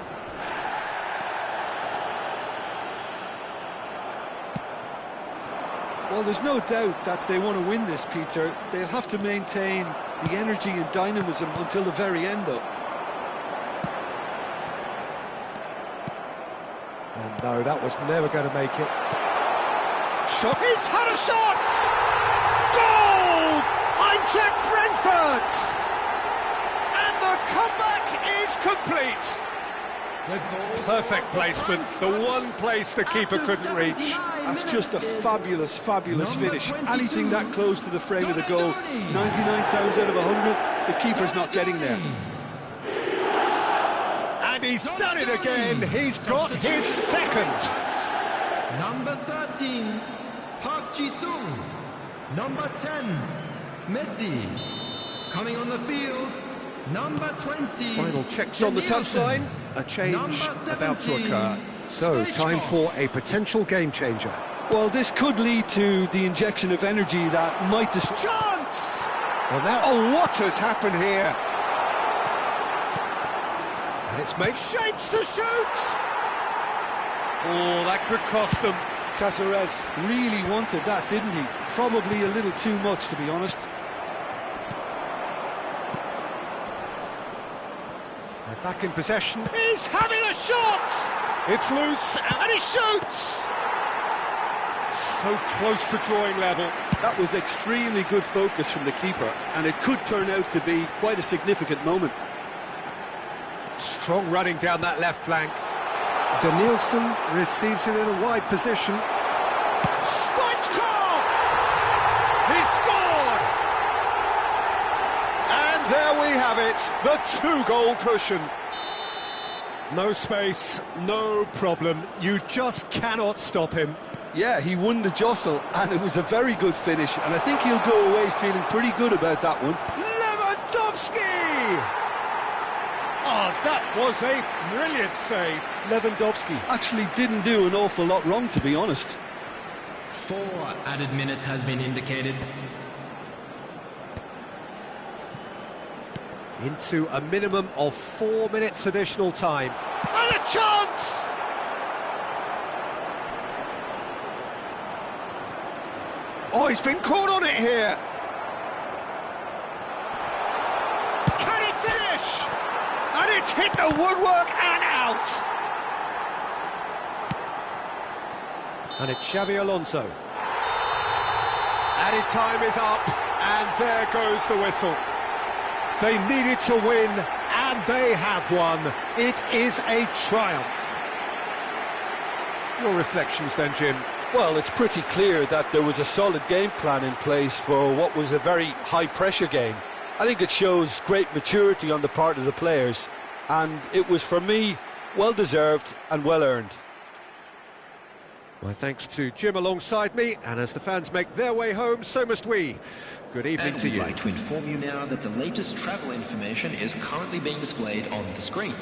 Well, there's no doubt that they want to win this, Peter. They'll have to maintain the energy and dynamism until the very end, though. And no, that was never going to make it. Shot. He's had a shot! Goal! Eintracht Frankfurt! And the comeback is complete. Perfect placement, the one place the keeper couldn't reach. That's just a fabulous finish. Anything that close to the frame of the goal, 99 times out of 100, the keeper's not getting there. And he's done it again. He's got his second. Number 13, Park Ji-sung. Number 10, Messi. Coming on the field, number 20. Final checks on the touchline. A change about to occur. So, time for a potential game changer. Well, this could lead to the injection of energy that might Chance! Well, now, oh, what has happened here? And it's made shapes to shoot! Oh, that could cost them. Caceres really wanted that, didn't he? Probably a little too much, to be honest. They're back in possession. He's having a shot! It's loose, and he shoots! So close to drawing level. That was extremely good focus from the keeper, and it could turn out to be quite a significant moment. Strong running down that left flank. Danielson receives it in a wide position. Stoichkov! He scored! And there we have it, the two-goal cushion. No space, no problem. You just cannot stop him. Yeah, he won the jostle, and it was a very good finish, and I think he'll go away feeling pretty good about that one. Lewandowski! Oh, that was a brilliant save. Lewandowski actually didn't do an awful lot wrong, to be honest. 4 added minutes has been indicated. Into a minimum of 4 minutes additional time. And a chance! Oh, he's been caught on it here. Can he finish? And it's hit the woodwork and out. And it's Xabi Alonso. Added time is up, and there goes the whistle. They needed to win, and they have won. It is a triumph. Your reflections then, Jim? Well, it's pretty clear that there was a solid game plan in place for what was a very high-pressure game. I think it shows great maturity on the part of the players, and it was, for me, well-deserved and well-earned. My thanks to Jim alongside me, and as the fans make their way home, so must we. Good evening to we'd you. like to inform you now that the latest travel information is currently being displayed on the screen.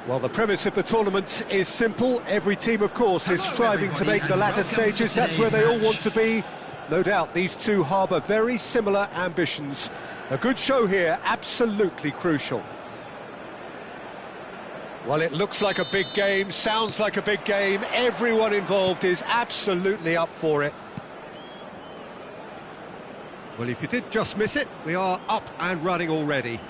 Well, the premise of the tournament is simple. Every team, of course, is striving to make the latter stages. That's where they all want to be. No doubt these two harbour very similar ambitions. A good show here, absolutely crucial. Well, it looks like a big game, sounds like a big game. Everyone involved is absolutely up for it. Well, if you did just miss it, we are up and running already.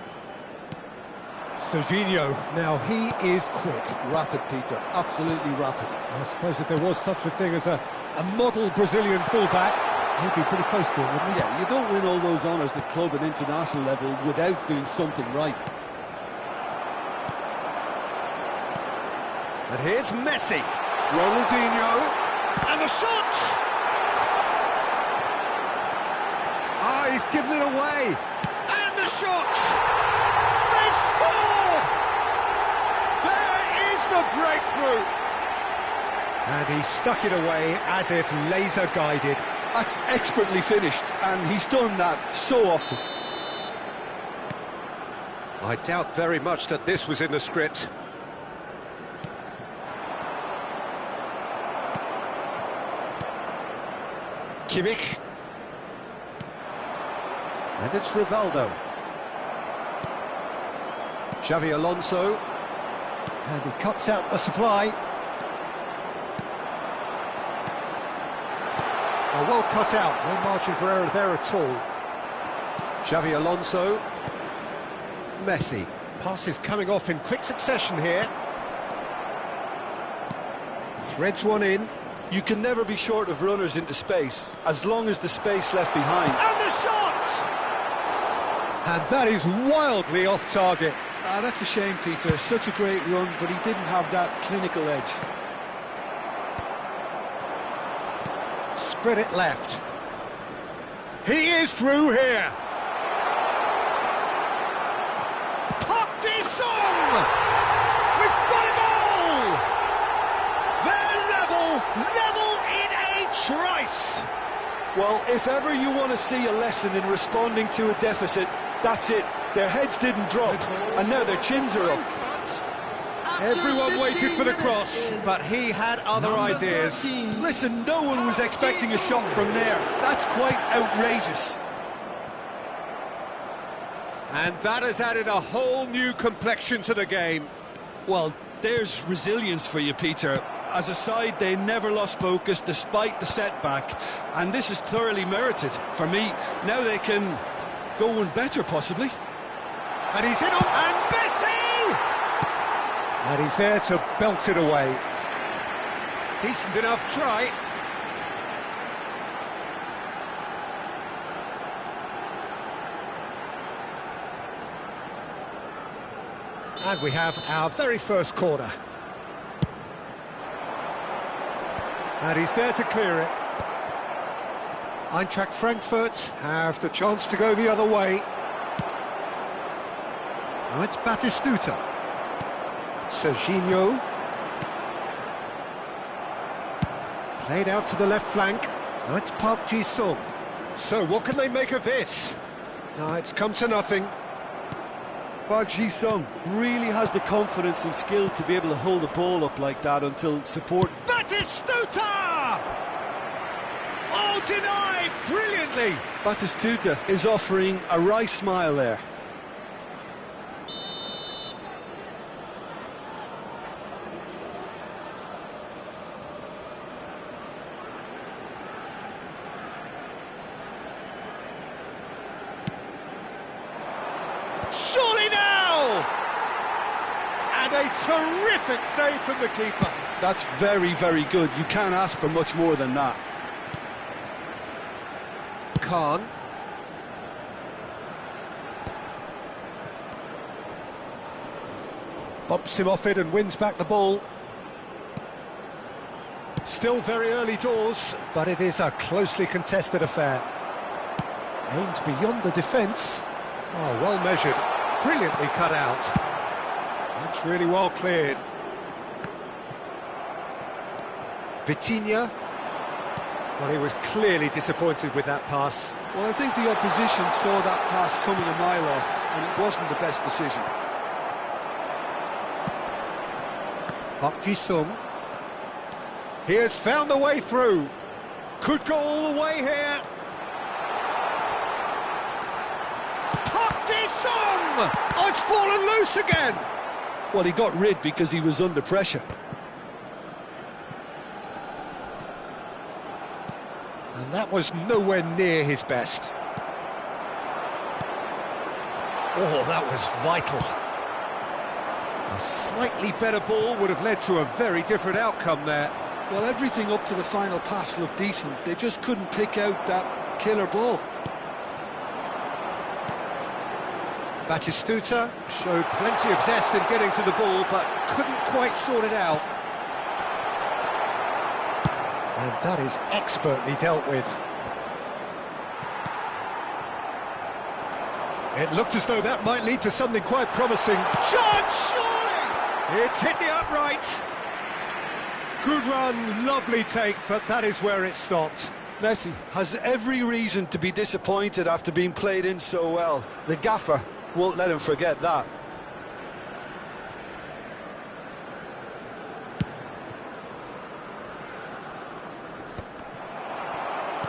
Serginho, now he is quick. Rapid, Peter, absolutely rapid. I suppose if there was such a thing as a model Brazilian fullback, he'd be pretty close to it, wouldn't he? Yeah, you don't win all those honours at club and international level without doing something right. And here's Messi, Ronaldinho, and the shot! Ah, he's given it away, and the shot! They've scored! There is the breakthrough! And he stuck it away as if laser-guided. That's expertly finished, and he's done that so often. I doubt very much that this was in the script. Kimmich. And it's Rivaldo. Xavi Alonso. And he cuts out the supply. Oh, well cut out, no margin for error there at all. Xavi Alonso. Messi. Passes coming off in quick succession here. Threads one in. You can never be short of runners into space, as long as the space left behind. And the shot! And that is wildly off target. Ah, that's a shame, Peter. Such a great run, but he didn't have that clinical edge. Spread it left. He is through here. Puck is on! We've got a goal! They're level in a trice! Well, if ever you want to see a lesson in responding to a deficit, that's it. Their heads didn't drop, and now their chins are up. Everyone waited for the cross, but he had other ideas. 13. Listen, no one was expecting a shot from there. That's quite outrageous. And that has added a whole new complexion to the game. Well, there's resilience for you, Peter. As a side, they never lost focus despite the setback, and this is thoroughly merited. For me, now they can go one better, possibly. And he's in on... And Messi! And he's there to belt it away. Decent enough try. And we have our very first corner. And he's there to clear it. Eintracht Frankfurt have the chance to go the other way. Now it's Batistuta. Serginho. Played out to the left flank. Now it's Park Ji-sung. So what can they make of this? No, it's come to nothing. Park Ji-sung really has the confidence and skill to be able to hold the ball up like that until support... Batistuta! Oh, denied brilliantly! Batistuta is offering a wry smile there. Surely now! And a terrific save from the keeper. That's very, very good. You can't ask for much more than that. Khan. Bumps him off it and wins back the ball. Still very early doors, but it is a closely contested affair. Aimed beyond the defence. Oh, well measured. Brilliantly cut out. That's really well cleared. Vitinha. Well, he was clearly disappointed with that pass. Well, I think the opposition saw that pass coming a mile off, and it wasn't the best decision. Park Ji-sung. He has found the way through. Could go all the way here. Park Ji-sung! Oh, it's fallen loose again. Well, he got rid because he was under pressure. And that was nowhere near his best. Oh, that was vital. A slightly better ball would have led to a very different outcome there. Well, everything up to the final pass looked decent. They just couldn't pick out that killer ball. Batistuta showed plenty of zest in getting to the ball, but couldn't quite sort it out. And that is expertly dealt with. It looked as though that might lead to something quite promising. Shot, surely! It's hit the upright. Good run, lovely take, but that is where it stopped. Messi has every reason to be disappointed after being played in so well. The gaffer won't let him forget that.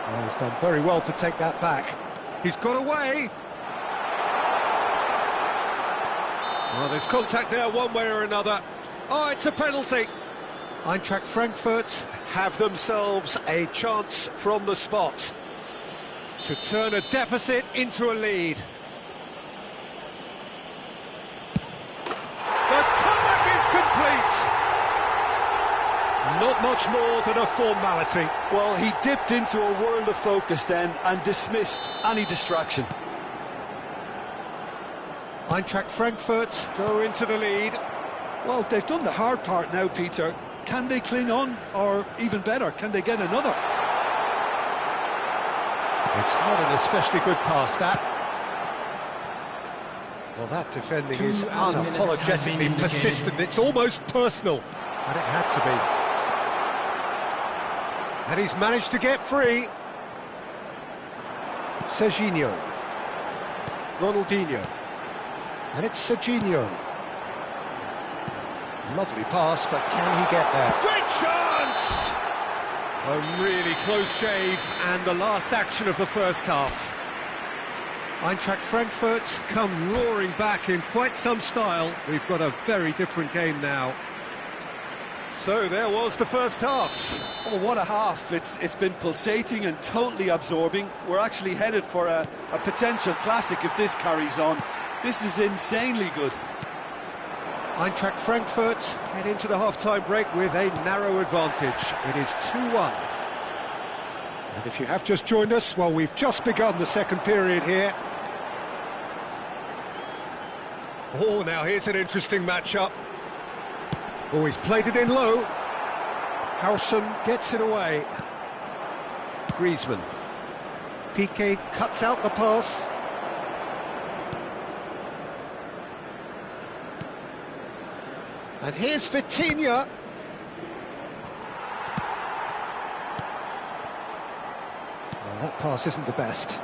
Well, he's done very well to take that back. He's got away. Well, there's contact there one way or another. Oh, it's a penalty. Eintracht Frankfurt have themselves a chance from the spot to turn a deficit into a lead. The comeback is complete. Not much more than a formality. Well, he dipped into a world of focus then and dismissed any distraction. Eintracht Frankfurt go into the lead. Well, they've done the hard part now, Peter. Can they cling on, or even better, can they get another? It's not an especially good pass, that. Well, that defending 2 is minutes has been unapologetically indicated. persistent. It's almost personal, but it had to be. And he's managed to get free. Serginho. Ronaldinho. And it's Serginho. Lovely pass, but can he get there? Great chance! A really close shave, and the last action of the first half. Eintracht Frankfurt come roaring back in quite some style. We've got a very different game now. So there was the first half. Oh, what a half. It's been pulsating and totally absorbing. We're actually headed for a potential classic if this carries on. This is insanely good. Eintracht Frankfurt head into the half-time break with a narrow advantage. It is 2-1. And if you have just joined us, well, we've just begun the second period here. Oh, now here's an interesting matchup. Oh, he's played it in low. Howson gets it away. Griezmann. Piqué cuts out the pass. And here's Vitinha. Oh, that pass isn't the best.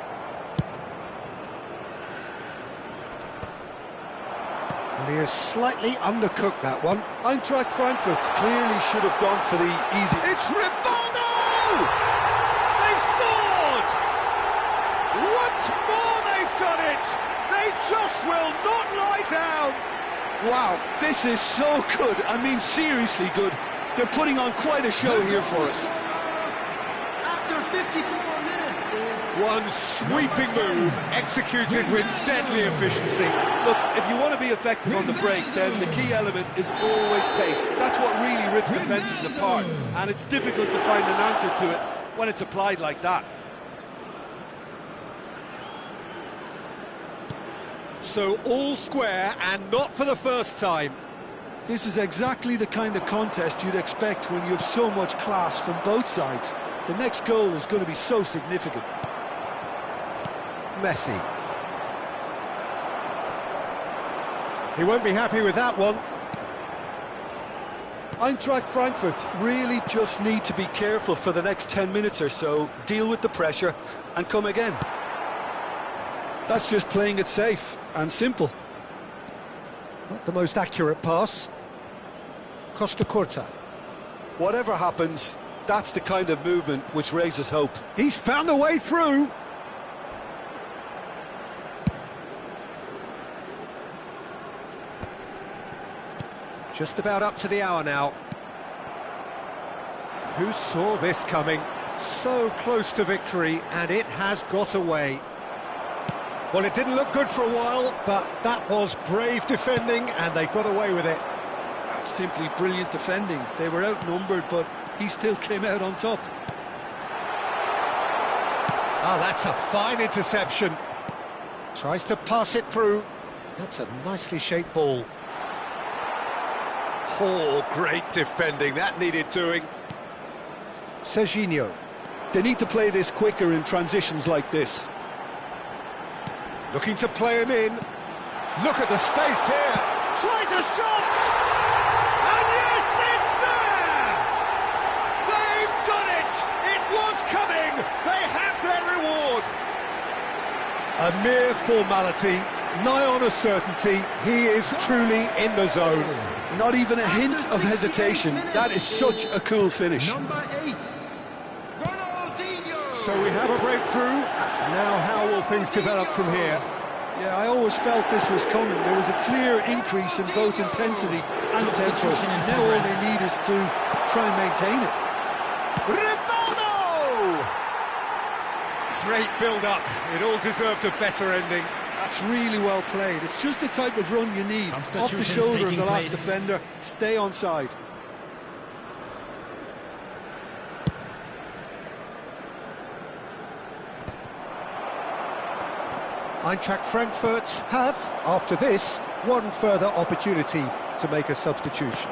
And he has slightly undercooked that one. Eintracht Frankfurt clearly should have gone for the easy... It's Rivaldo! They've scored! Once more they've done it! They just will not lie down! Wow, this is so good. I mean, seriously good. They're putting on quite a show here for us. After 54 minutes is... One sweeping move, executed with deadly efficiency. Look, if you want to be effective on the break, then the key element is always pace. That's what really rips defences apart, and it's difficult to find an answer to it when it's applied like that. So all square, and not for the first time. This is exactly the kind of contest you'd expect when you have so much class from both sides. The next goal is going to be so significant. Messi. He won't be happy with that one. Eintracht Frankfurt really just need to be careful for the next 10 minutes or so, deal with the pressure and come again. That's just playing it safe and simple. Not the most accurate pass. Costa Curta. Whatever happens, that's the kind of movement which raises hope. He's found a way through. Just about up to the hour now. Who saw this coming? So close to victory, and it has got away. Well, it didn't look good for a while, but that was brave defending, and they got away with it. That's simply brilliant defending. They were outnumbered, but he still came out on top. Oh, that's a fine interception. Tries to pass it through. That's a nicely shaped ball. Oh, great defending. That needed doing. Serginho. They need to play this quicker in transitions like this. Looking to play him in. Look at the space here. Tries a shot! And yes, it's there! They've done it! It was coming! They have their reward! A mere formality, nigh on a certainty. He is truly in the zone. Not even a hint of hesitation. That is such a cool finish. Number 8, Ronaldinho! So we have a breakthrough. Now how will things develop from here? Yeah, I always felt this was coming. There was a clear increase in both intensity and tempo. Now all they need is to try and maintain it. Rivaldo! Great build-up. It all deserved a better ending. That's really well played. It's just the type of run you need. Off the shoulder of the last defender. Stay on side. Eintracht Frankfurt have, after this, one further opportunity to make a substitution.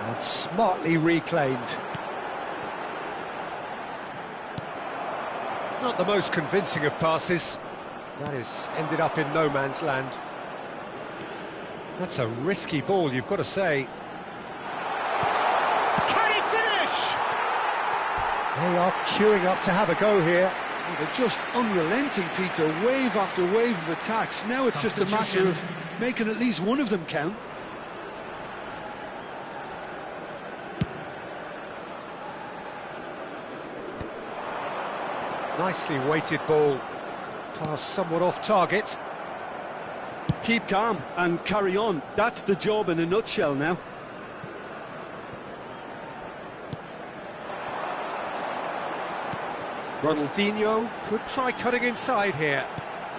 And smartly reclaimed. Not the most convincing of passes. That has ended up in no man's land. That's a risky ball, you've got to say. Can he finish? They are queuing up to have a go here. Well, they're just unrelenting, Peter, wave after wave of attacks. Now it's just a matter of making at least one of them count. Nicely weighted ball. Pass somewhat off target. Keep calm and carry on. That's the job in a nutshell now. Ronaldinho could try cutting inside here.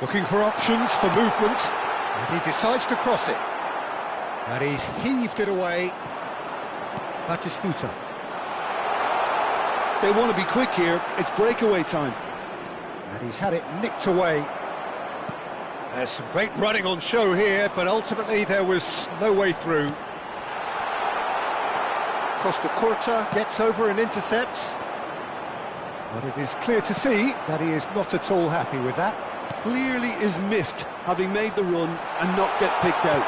Looking for options for movement. And he decides to cross it. And he's heaved it away. Batistuta. They want to be quick here. It's breakaway time. And he's had it nicked away. There's some great running on show here, but ultimately there was no way through. Costa Curta gets over and intercepts. But it is clear to see that he is not at all happy with that. Clearly is miffed, having made the run and not get picked out.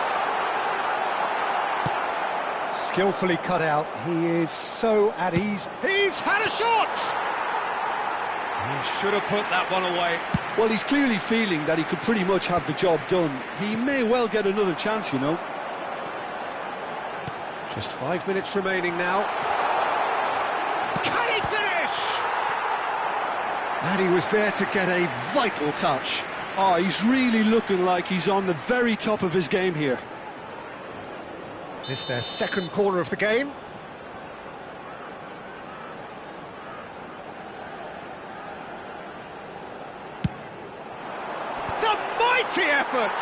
Skillfully cut out. He is so at ease. He's had a shot! He should have put that one away. Well, he's clearly feeling that he could pretty much have the job done. He may well get another chance, you know. Just 5 minutes remaining now. Can he finish? And he was there to get a vital touch. Oh, he's really looking like he's on the very top of his game here. This is their second corner of the game. It's a mighty effort!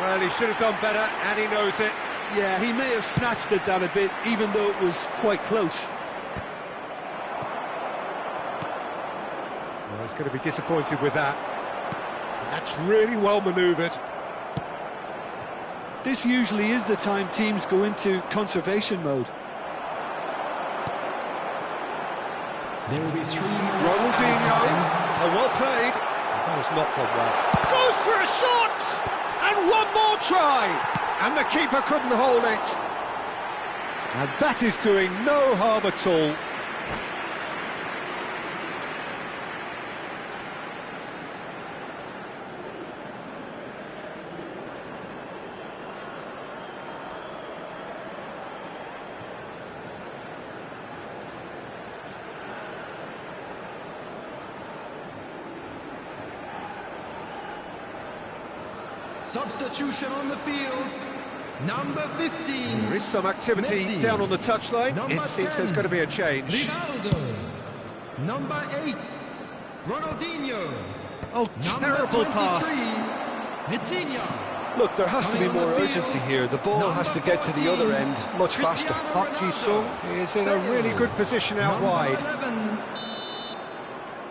Well, he should have done better, and he knows it. Yeah, he may have snatched at that a bit, even though it was quite close. Well, he's going to be disappointed with that. And that's really well manoeuvred. This usually is the time teams go into conservation mode. There will be 3 minutes. Ronaldinho, oh, well played. That was not gone well. Goes for a shot! And one more try! And the keeper couldn't hold it. And that is doing no harm at all. Substitution on the field. Number 15. There is some activity Messi. down on the touchline. Number It seems 10, there's going to be a change. Ronaldo. Number 8. Ronaldinho. Oh, terrible pass. Vitinha. Look, there has to be Coming on more the urgency field, here. The ball has to get to the other end much faster. Park Ji-sung is in a really good position out Number wide. 11.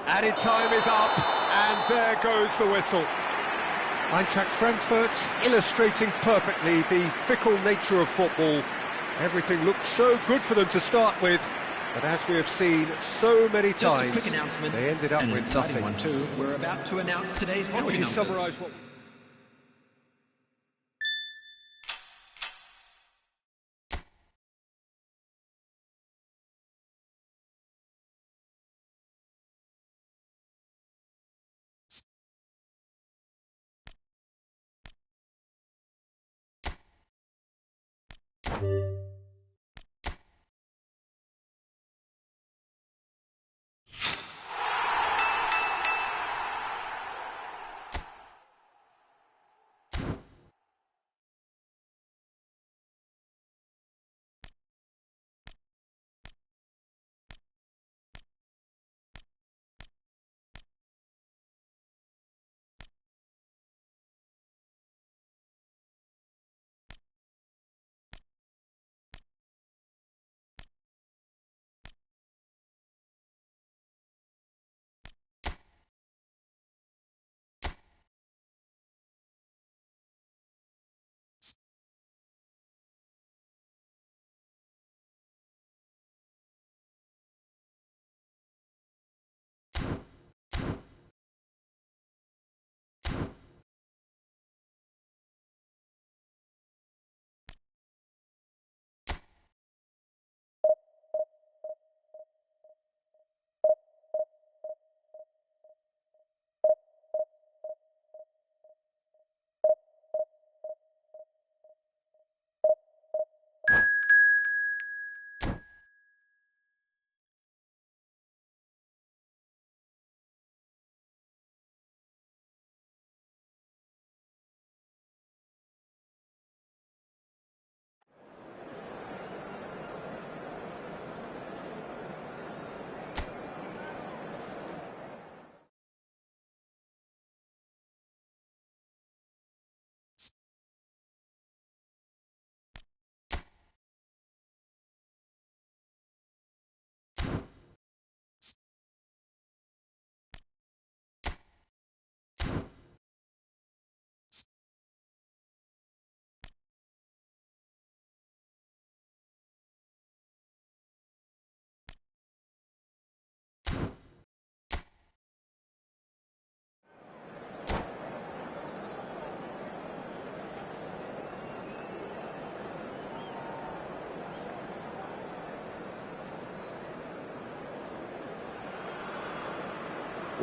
Added time is up, and there goes the whistle. Eintracht Frankfurt illustrating perfectly the fickle nature of football. Everything looked so good for them to start with, but as we have seen so many Just a times, quick announcement, they ended up and an with exciting nothing. one too. We're about to announce today's How would lucky you numbers. summarise what...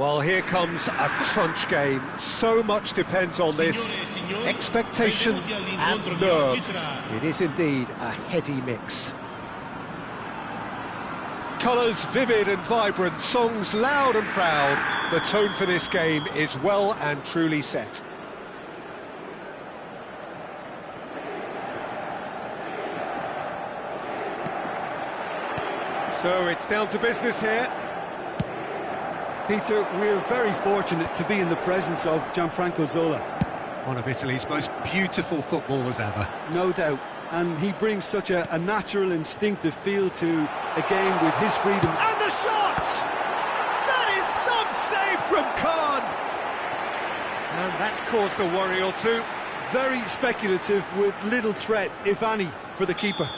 Well, here comes a crunch game. So much depends on this. Signore e signori, Expectation benvenuti and all'incontro di nerve. oggi tra It is indeed a heady mix. Colours vivid and vibrant, songs loud and proud. The tone for this game is well and truly set. So it's down to business here. Peter, we're very fortunate to be in the presence of Gianfranco Zola. One of Italy's most beautiful footballers ever. No doubt. And he brings such a natural, instinctive feel to a game with his freedom. And the shot! That is some save from Khan! And that's caused a worry or two. Very speculative with little threat, if any, for the keeper.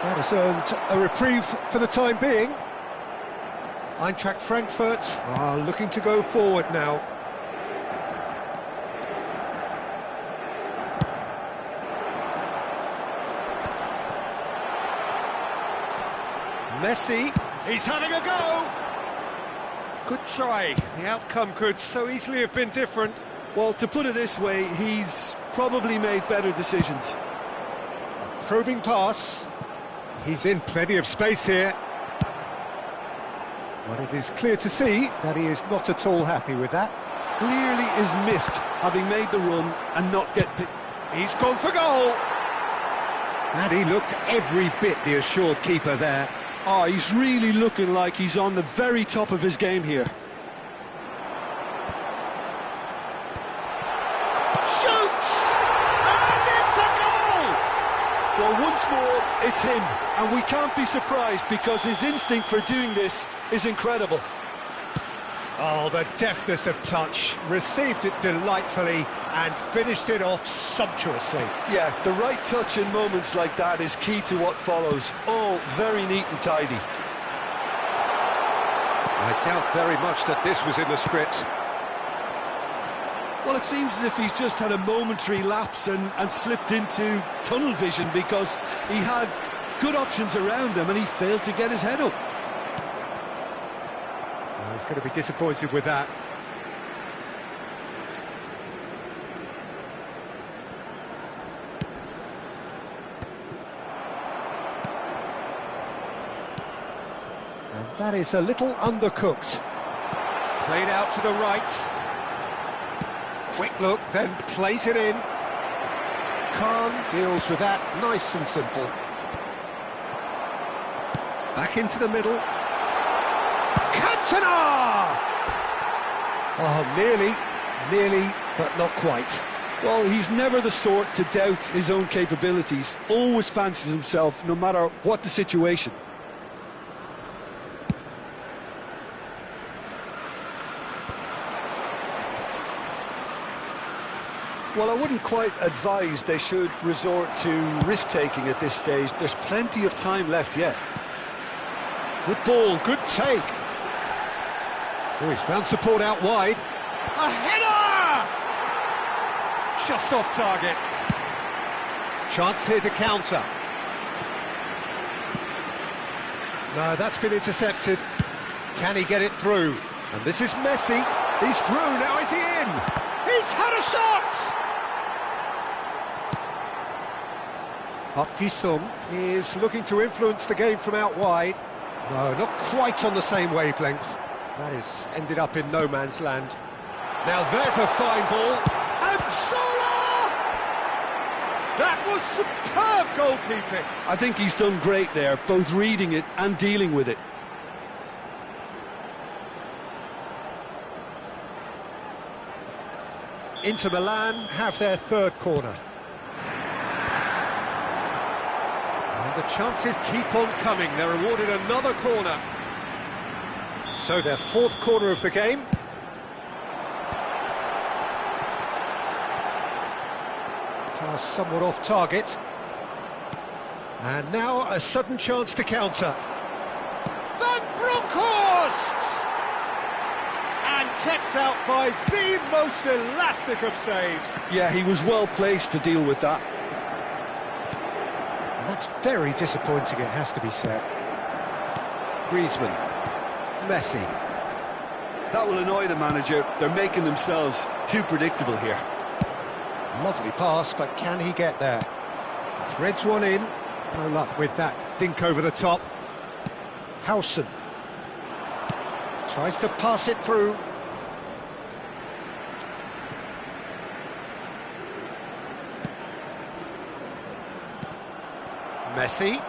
That has earned a reprieve for the time being. Eintracht Frankfurt are looking to go forward now. Messi, he's having a go! Good try, the outcome could so easily have been different. Well, to put it this way, he's probably made better decisions. A probing pass, he's in plenty of space here. But it is clear to see that he is not at all happy with that. Clearly is miffed, having made the run and not get picked. He's gone for goal! And he looked every bit the assured keeper there. Oh, he's really looking like he's on the very top of his game here. Shoots! And it's a goal! Well, once more, it's him. And we can't be surprised because his instinct for doing this is incredible. Oh, the deftness of touch. Received it delightfully and finished it off sumptuously. Yeah, the right touch in moments like that is key to what follows. All very neat and tidy. I doubt very much that this was in the script. Well, it seems as if he's just had a momentary lapse and slipped into tunnel vision because he had good options around him and he failed to get his head up. He's going to be disappointed with that. And that is a little undercooked. Played out to the right. Quick look, then plays it in. Khan deals with that nice and simple. Back into the middle. Oh, nearly, but not quite. Well, he's never the sort to doubt his own capabilities. Always fancies himself, no matter what the situation. Well, I wouldn't quite advise they should resort to risk-taking at this stage. There's plenty of time left yet. Good ball, good take. Oh, he's found support out wide. A header! Just off target. Chance here to counter. No, that's been intercepted. Can he get it through? And this is Messi. He's through, now is he in? He's had a shot! Park Ji-sung is looking to influence the game from out wide. No, not quite on the same wavelength. That is ended up in no man's land. Now there's a fine ball. And Zola! That was superb goalkeeping. I think he's done great there, both reading it and dealing with it. Inter Milan have their third corner. And the chances keep on coming. They're awarded another corner. So their fourth corner of the game. Pass somewhat off target. And now a sudden chance to counter. Van Bronckhorst! And kept out by the most elastic of saves. Yeah, he was well placed to deal with that. And that's very disappointing, it has to be said. Griezmann. Messi. That will annoy the manager. They're making themselves too predictable here. Lovely pass, but can he get there? Threads one in. No luck with that dink over the top. Howson tries to pass it through. Messi.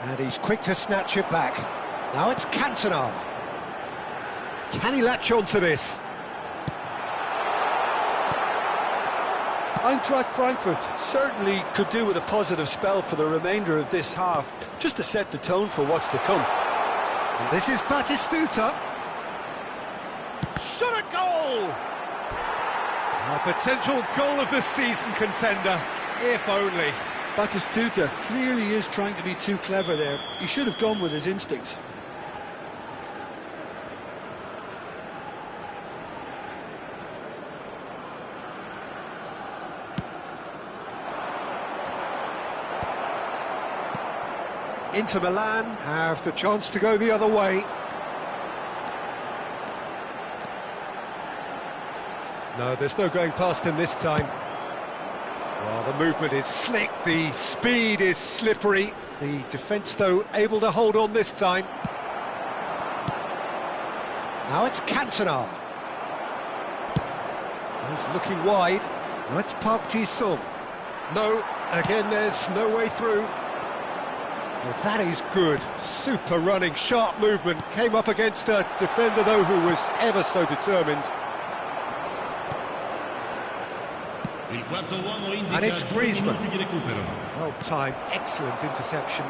And he's quick to snatch it back. Now it's Cantona. Can he latch on to this? Eintracht Frankfurt certainly could do with a positive spell for the remainder of this half, just to set the tone for what's to come. And this is Batistuta. Shot a goal! A potential goal of the season contender, if only. Batistuta clearly is trying to be too clever there. He should have gone with his instincts. Inter Milan have the chance to go the other way. No, there's no going past him this time. Well, the movement is slick, the speed is slippery. The defence, though, able to hold on this time. Now it's Cantona. He's looking wide. Now it's Park Ji-sung. No, again, there's no way through. Well, that is good. Super running, sharp movement. Came up against a defender, though, who was ever so determined. And it's Griezmann. Well timed, excellent interception.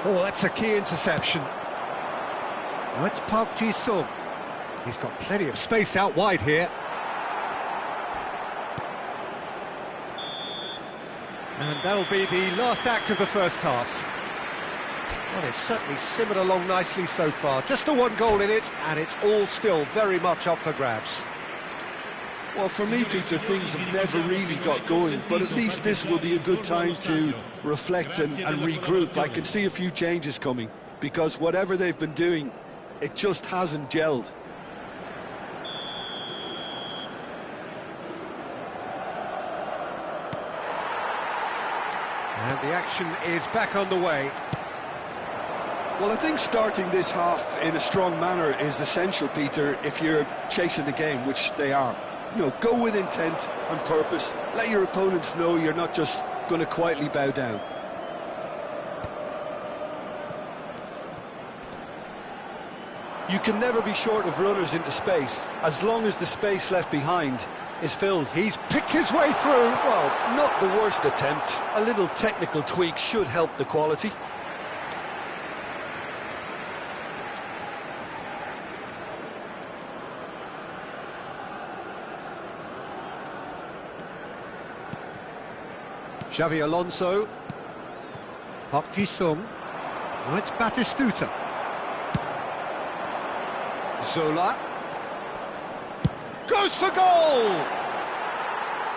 Oh, that's a key interception. Now it's Park Ji-sung. He's got plenty of space out wide here. And that'll be the last act of the first half. Well, it's certainly simmered along nicely so far. Just the one goal in it, and it's all still very much up for grabs. Well, for me, Peter, things have never really got going, but at least this will be a good time to reflect and regroup. I can see a few changes coming, because whatever they've been doing, it just hasn't gelled. And the action is back on the way. Well, I think starting this half in a strong manner is essential, Peter, if you're chasing the game, which they are. You know, go with intent and purpose. Let your opponents know you're not just going to quietly bow down. You can never be short of runners into space, as long as the space left behind is filled. He's picked his way through. Well, not the worst attempt. A little technical tweak should help the quality. Xavi Alonso. Park Ji-sung. Now it's Batistuta. Zola. Goes for goal!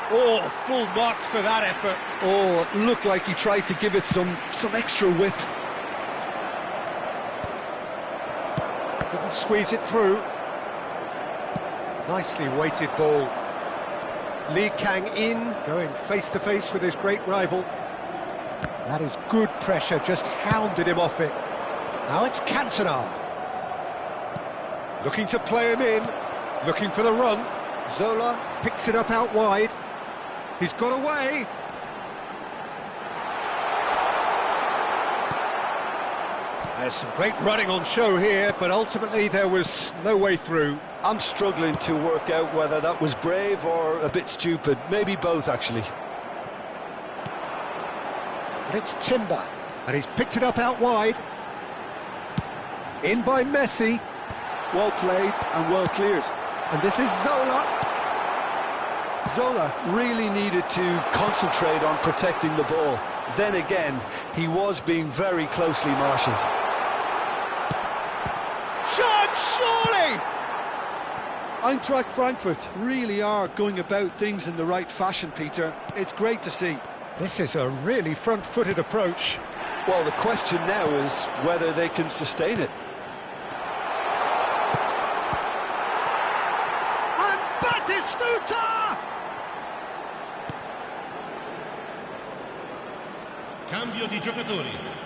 Oh, full marks for that effort. Oh, it looked like he tried to give it some extra whip. Couldn't squeeze it through. Nicely weighted ball. Lee Kang-in going face-to-face with his great rival. That is good pressure, just hounded him off it. Now it's Cantona. Looking to play him in, looking for the run. Zola picks it up out wide. He's got away. There's some great running on show here, but ultimately there was no way through. I'm struggling to work out whether that was brave or a bit stupid. Maybe both, actually. And it's Timber, and he's picked it up out wide. In by Messi. Well played and well cleared. And this is Zola. Zola really needed to concentrate on protecting the ball. Then again, he was being very closely marshalled. Shot, surely! Eintracht Frankfurt really are going about things in the right fashion, Peter. It's great to see. This is a really front-footed approach. Well, the question now is whether they can sustain it. And Batistuta! Cambio di giocatori.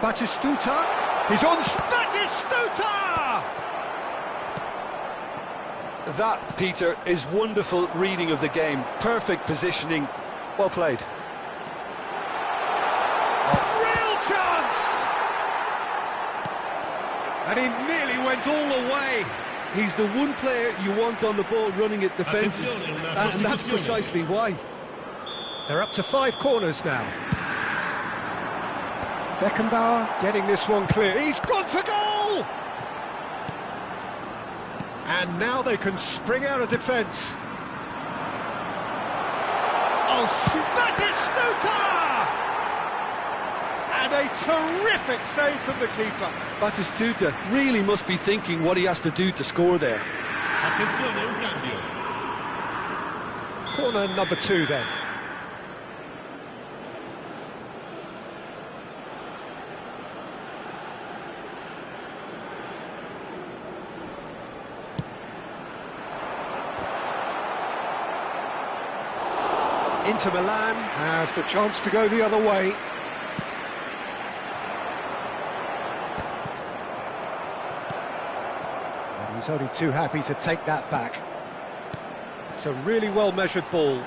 Batistuta, he's on. Batistuta! That, Peter, is wonderful reading of the game. Perfect positioning. Well played. Real chance! And he nearly went all the way. He's the one player you want on the ball running at defences, and that's precisely why. They're up to 5 corners now. Beckenbauer getting this one clear. He's gone for goal! And now they can spring out of defence. Oh, Batistuta! And a terrific save from the keeper. Batistuta really must be thinking what he has to do to score there. Attenzione, un cambio. Corner number 2 then. Inter Milan has the chance to go the other way. And he's only too happy to take that back. It's a really well-measured ball.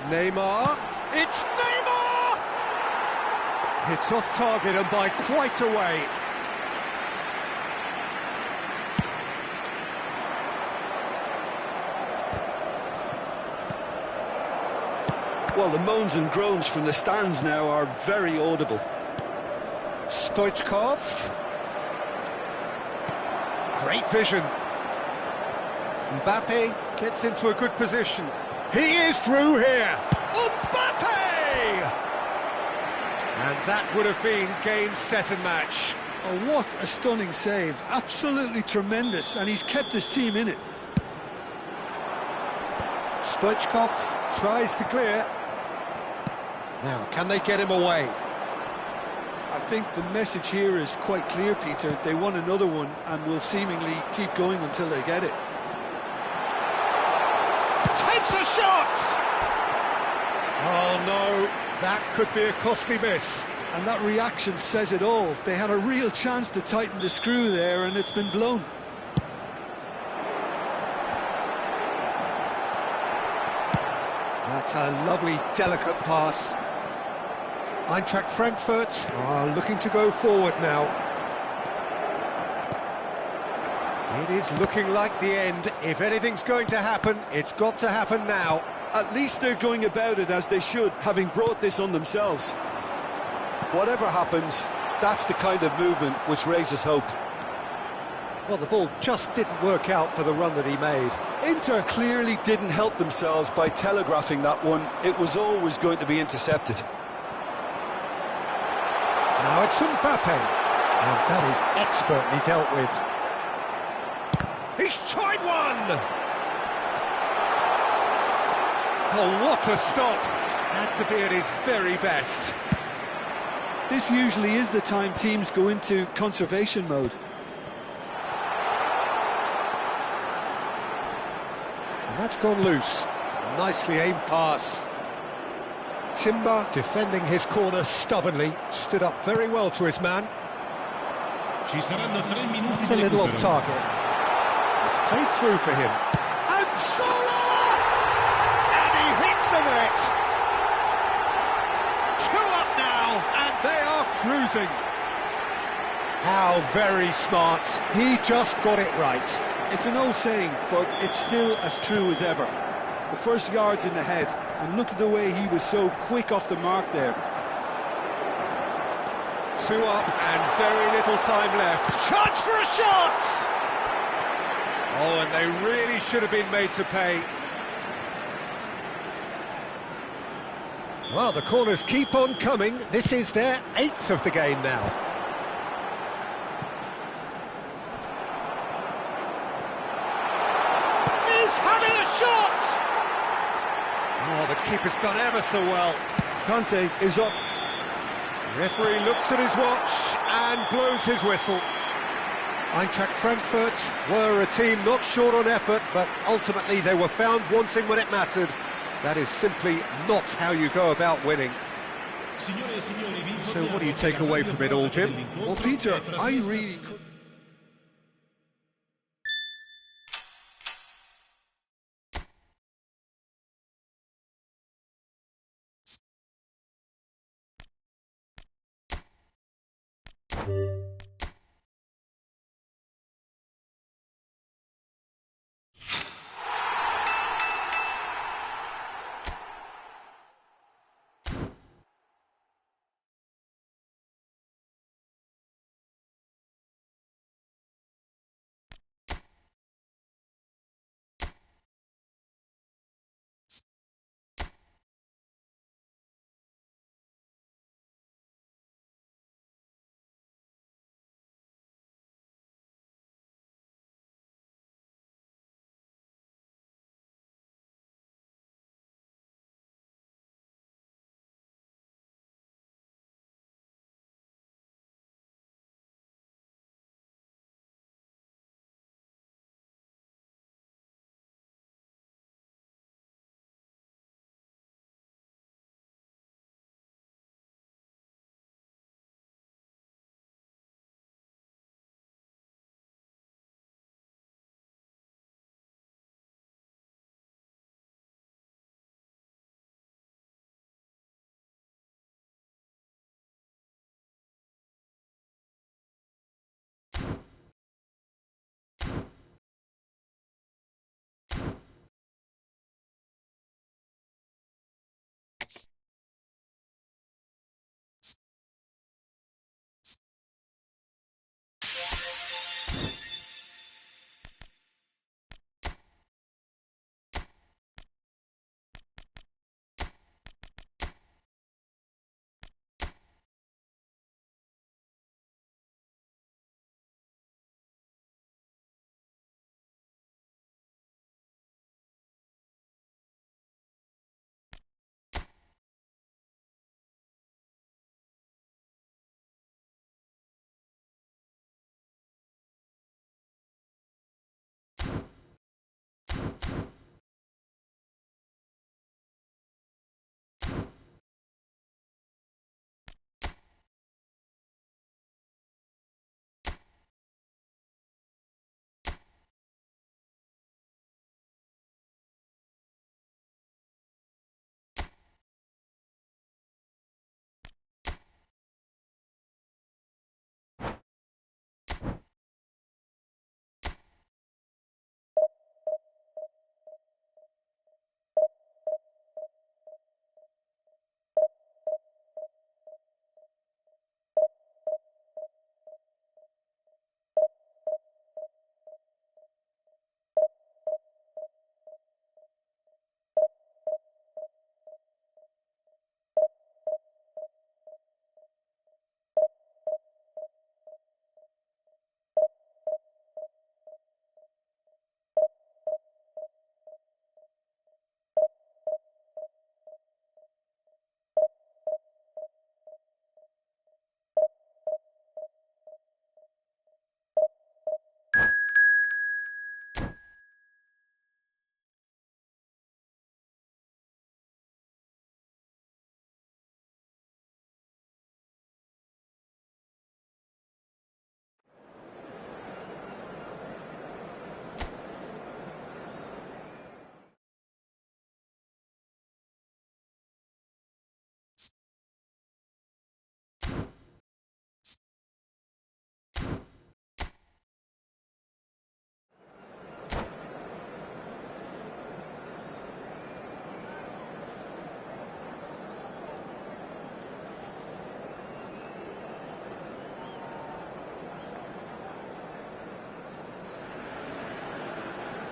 Neymar. It's Neymar! It's off target and by quite a way. Well, the moans and groans from the stands now are very audible. Stoichkov. Great vision. Mbappe gets into a good position. He is through here. Mbappe! And that would have been game, set and match. Oh, what a stunning save. Absolutely tremendous, and he's kept his team in it. Stoichkov tries to clear. Now, can they get him away? I think the message here is quite clear, Peter. They want another one and will seemingly keep going until they get it. Takes a shot! Oh no, that could be a costly miss. And that reaction says it all. They had a real chance to tighten the screw there and it's been blown. That's a lovely, delicate pass. Eintracht Frankfurt are looking to go forward now. It is looking like the end. If anything's going to happen, it's got to happen now. At least they're going about it as they should, having brought this on themselves. Whatever happens, that's the kind of movement which raises hope. Well, the ball just didn't work out for the run that he made. Inter clearly didn't help themselves by telegraphing that one. It was always going to be intercepted. Now it's Mbappe, and that is expertly dealt with. He's tried one! Oh, what a stop! Had to be at his very best. This usually is the time teams go into conservation mode. That's gone loose. Nicely aimed pass. Timber defending his corner stubbornly, stood up very well to his man. Ci saranno 3 minuti It's di a little off recupero. target. It's played through for him. And Salah! And he hits the net! 2 up now, and they are cruising. How very smart. He just got it right. It's an old saying, but it's still as true as ever. The first yard's in the head, and look at the way he was so quick off the mark there. 2 up and very little time left. Chance for a shot! Oh, and they really should have been made to pay. Well, the corners keep on coming. This is their 8th of the game now. He's having a shot! Oh, the keeper's done ever so well. Conte is up. Referee looks at his watch and blows his whistle. Eintracht Frankfurt were a team not short on effort, but ultimately they were found wanting when it mattered. That is simply not how you go about winning. Signore e signori, vi So what do you informiamo take che la away from it all, Jim? dell'incontro Well, Peter, è I trasmessa- really couldn't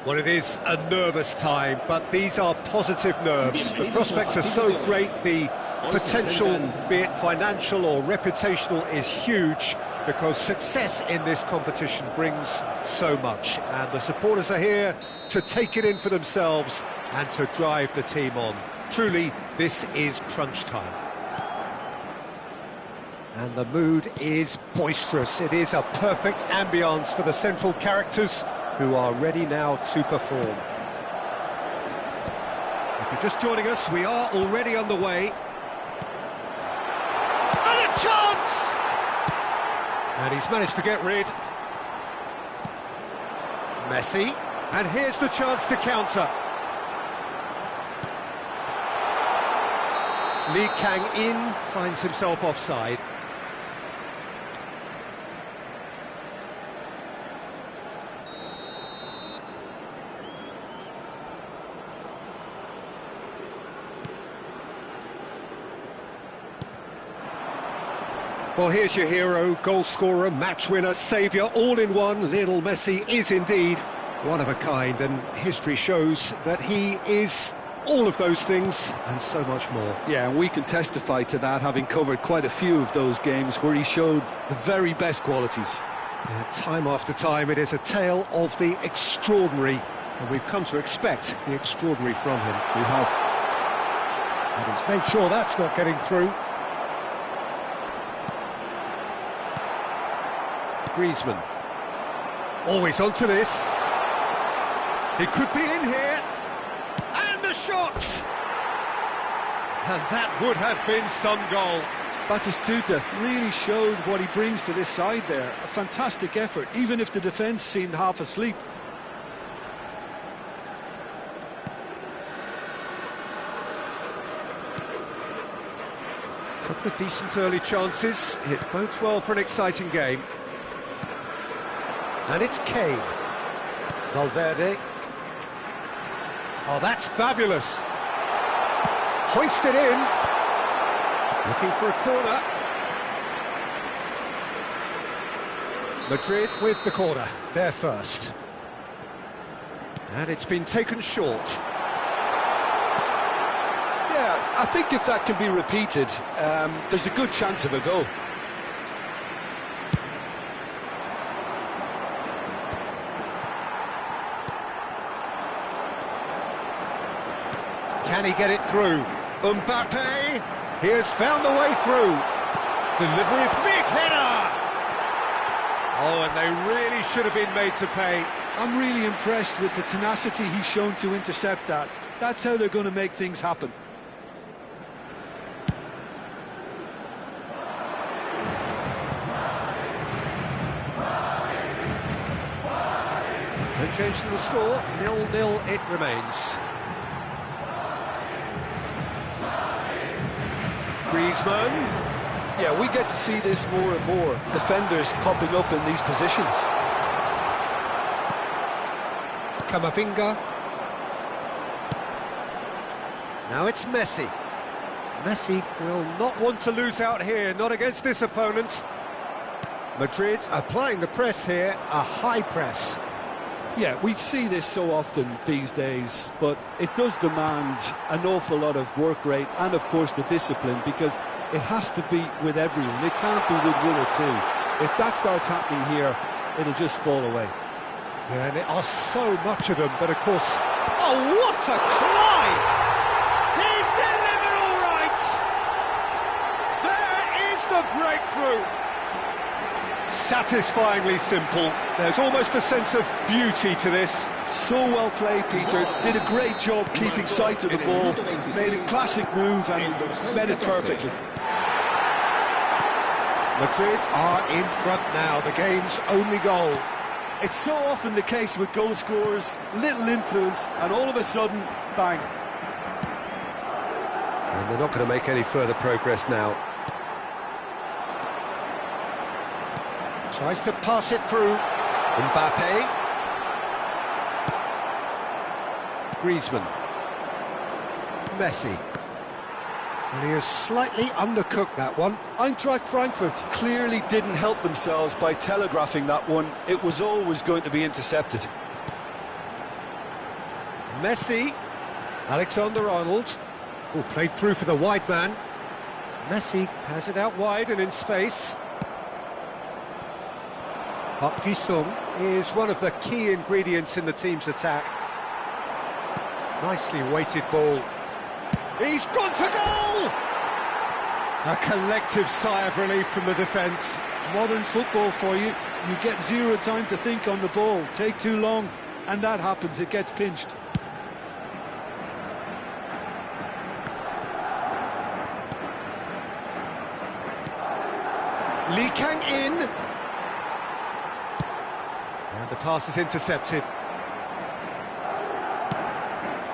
Well, it is a nervous time, but these are positive nerves. The prospects are so great, the potential, be it financial or reputational, is huge, because success in this competition brings so much. And the supporters are here to take it in for themselves and to drive the team on. Truly, this is crunch time. And the mood is boisterous. It is a perfect ambience for the central characters, who are ready now to perform. If you're just joining us, we are already underway. And a chance! And he's managed to get rid. Messi. And here's the chance to counter. Lee Kang-in finds himself offside. Well, here's your hero, goal scorer, match winner, saviour, all in one. Lionel Messi is indeed one of a kind, and history shows that he is all of those things and so much more. Yeah, and we can testify to that, having covered quite a few of those games where he showed the very best qualities. Yeah, time after time, it is a tale of the extraordinary, and we've come to expect the extraordinary from him. We have. And he's made sure that's not getting through. Griezmann. Always onto this. He could be in here. And a shot! And that would have been some goal. Batistuta really showed what he brings to this side there. A fantastic effort, even if the defence seemed half asleep. Couple of decent early chances. It bodes well for an exciting game. And it's Kane. Valverde. Oh, that's fabulous. Hoisted in. Looking for a corner. Madrid with the corner. They're first. And it's been taken short. Yeah, I think if that can be repeated, there's a good chance of a goal. Can he get it through? Mbappe! He has found the way through. Delivery of big header! Oh, and they really should have been made to pay. I'm really impressed with the tenacity he's shown to intercept that. That's how they're going to make things happen. No change to the score, 0-0 it remains. Griezmann. Yeah, we get to see this more and more. Defenders popping up in these positions. Camavinga. Now it's Messi. Messi will not want to lose out here, not against this opponent. Madrid applying the press here, a high press. Yeah, we see this so often these days, but it does demand an awful lot of work rate and, of course, the discipline, because it has to be with everyone. It can't be with one or two. If that starts happening here, it'll just fall away. Yeah, and there are so much of them, but of course... Oh, what a climb! He's delivered all right! There is the breakthrough! Satisfyingly simple. There's almost a sense of beauty to this. So well played, Peter. Did a great job keeping sight of the ball. Made a classic move and made it perfectly. Madrid are in front now, the game's only goal. It's so often the case with goal scorers, little influence, and all of a sudden, bang. And they're not going to make any further progress now. Tries to pass it through. Mbappe. Griezmann. Messi. And he has slightly undercooked that one. Eintracht Frankfurt clearly didn't help themselves by telegraphing that one. It was always going to be intercepted. Messi, Alexander-Arnold, who played through for the wide man. Messi has it out wide and in space. Park Ji-sung is one of the key ingredients in the team's attack. Nicely weighted ball. He's gone for goal! A collective sigh of relief from the defence. Modern football for you. You get zero time to think on the ball. Take too long, and that happens. It gets pinched. Lee Kang-in. And the pass is intercepted.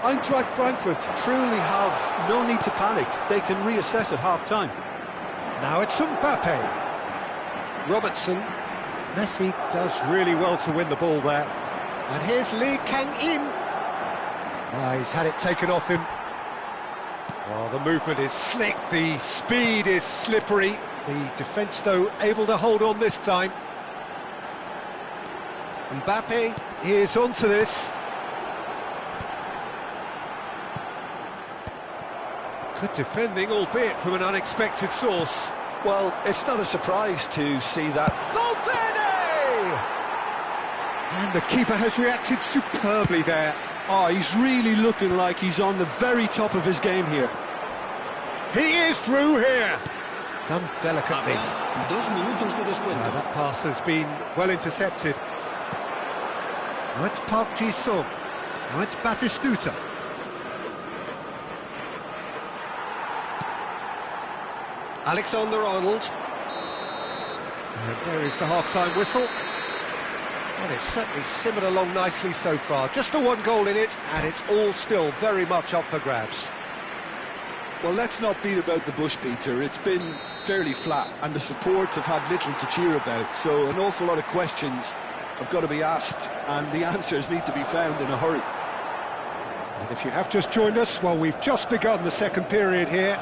Eintracht Frankfurt truly have no need to panic. They can reassess at half-time. Now it's Mbappe. Robertson. Messi does really well to win the ball there. And here's Lee Kang-in. He's had it taken off him. Oh, the movement is slick, the speed is slippery. The defence, though, able to hold on this time. Mbappe is onto this. Good defending, albeit from an unexpected source. Well, it's not a surprise to see that. Valverde! And the keeper has reacted superbly there. Oh, he's really looking like he's on the very top of his game here. He is through here. Done delicately. 2 minutos de descuento. That pass has been well intercepted. Now it's Park Ji-sung. Now it's Batistuta. Alexander-Arnold. And there is the half-time whistle. And it's certainly simmered along nicely so far. Just the one goal in it, and it's all still very much up for grabs. Well, let's not beat about the bush, Peter. It's been fairly flat, and the support have had little to cheer about. So an awful lot of questions have got to be asked, and the answers need to be found in a hurry. And if you have just joined us, well, we've just begun the second period here.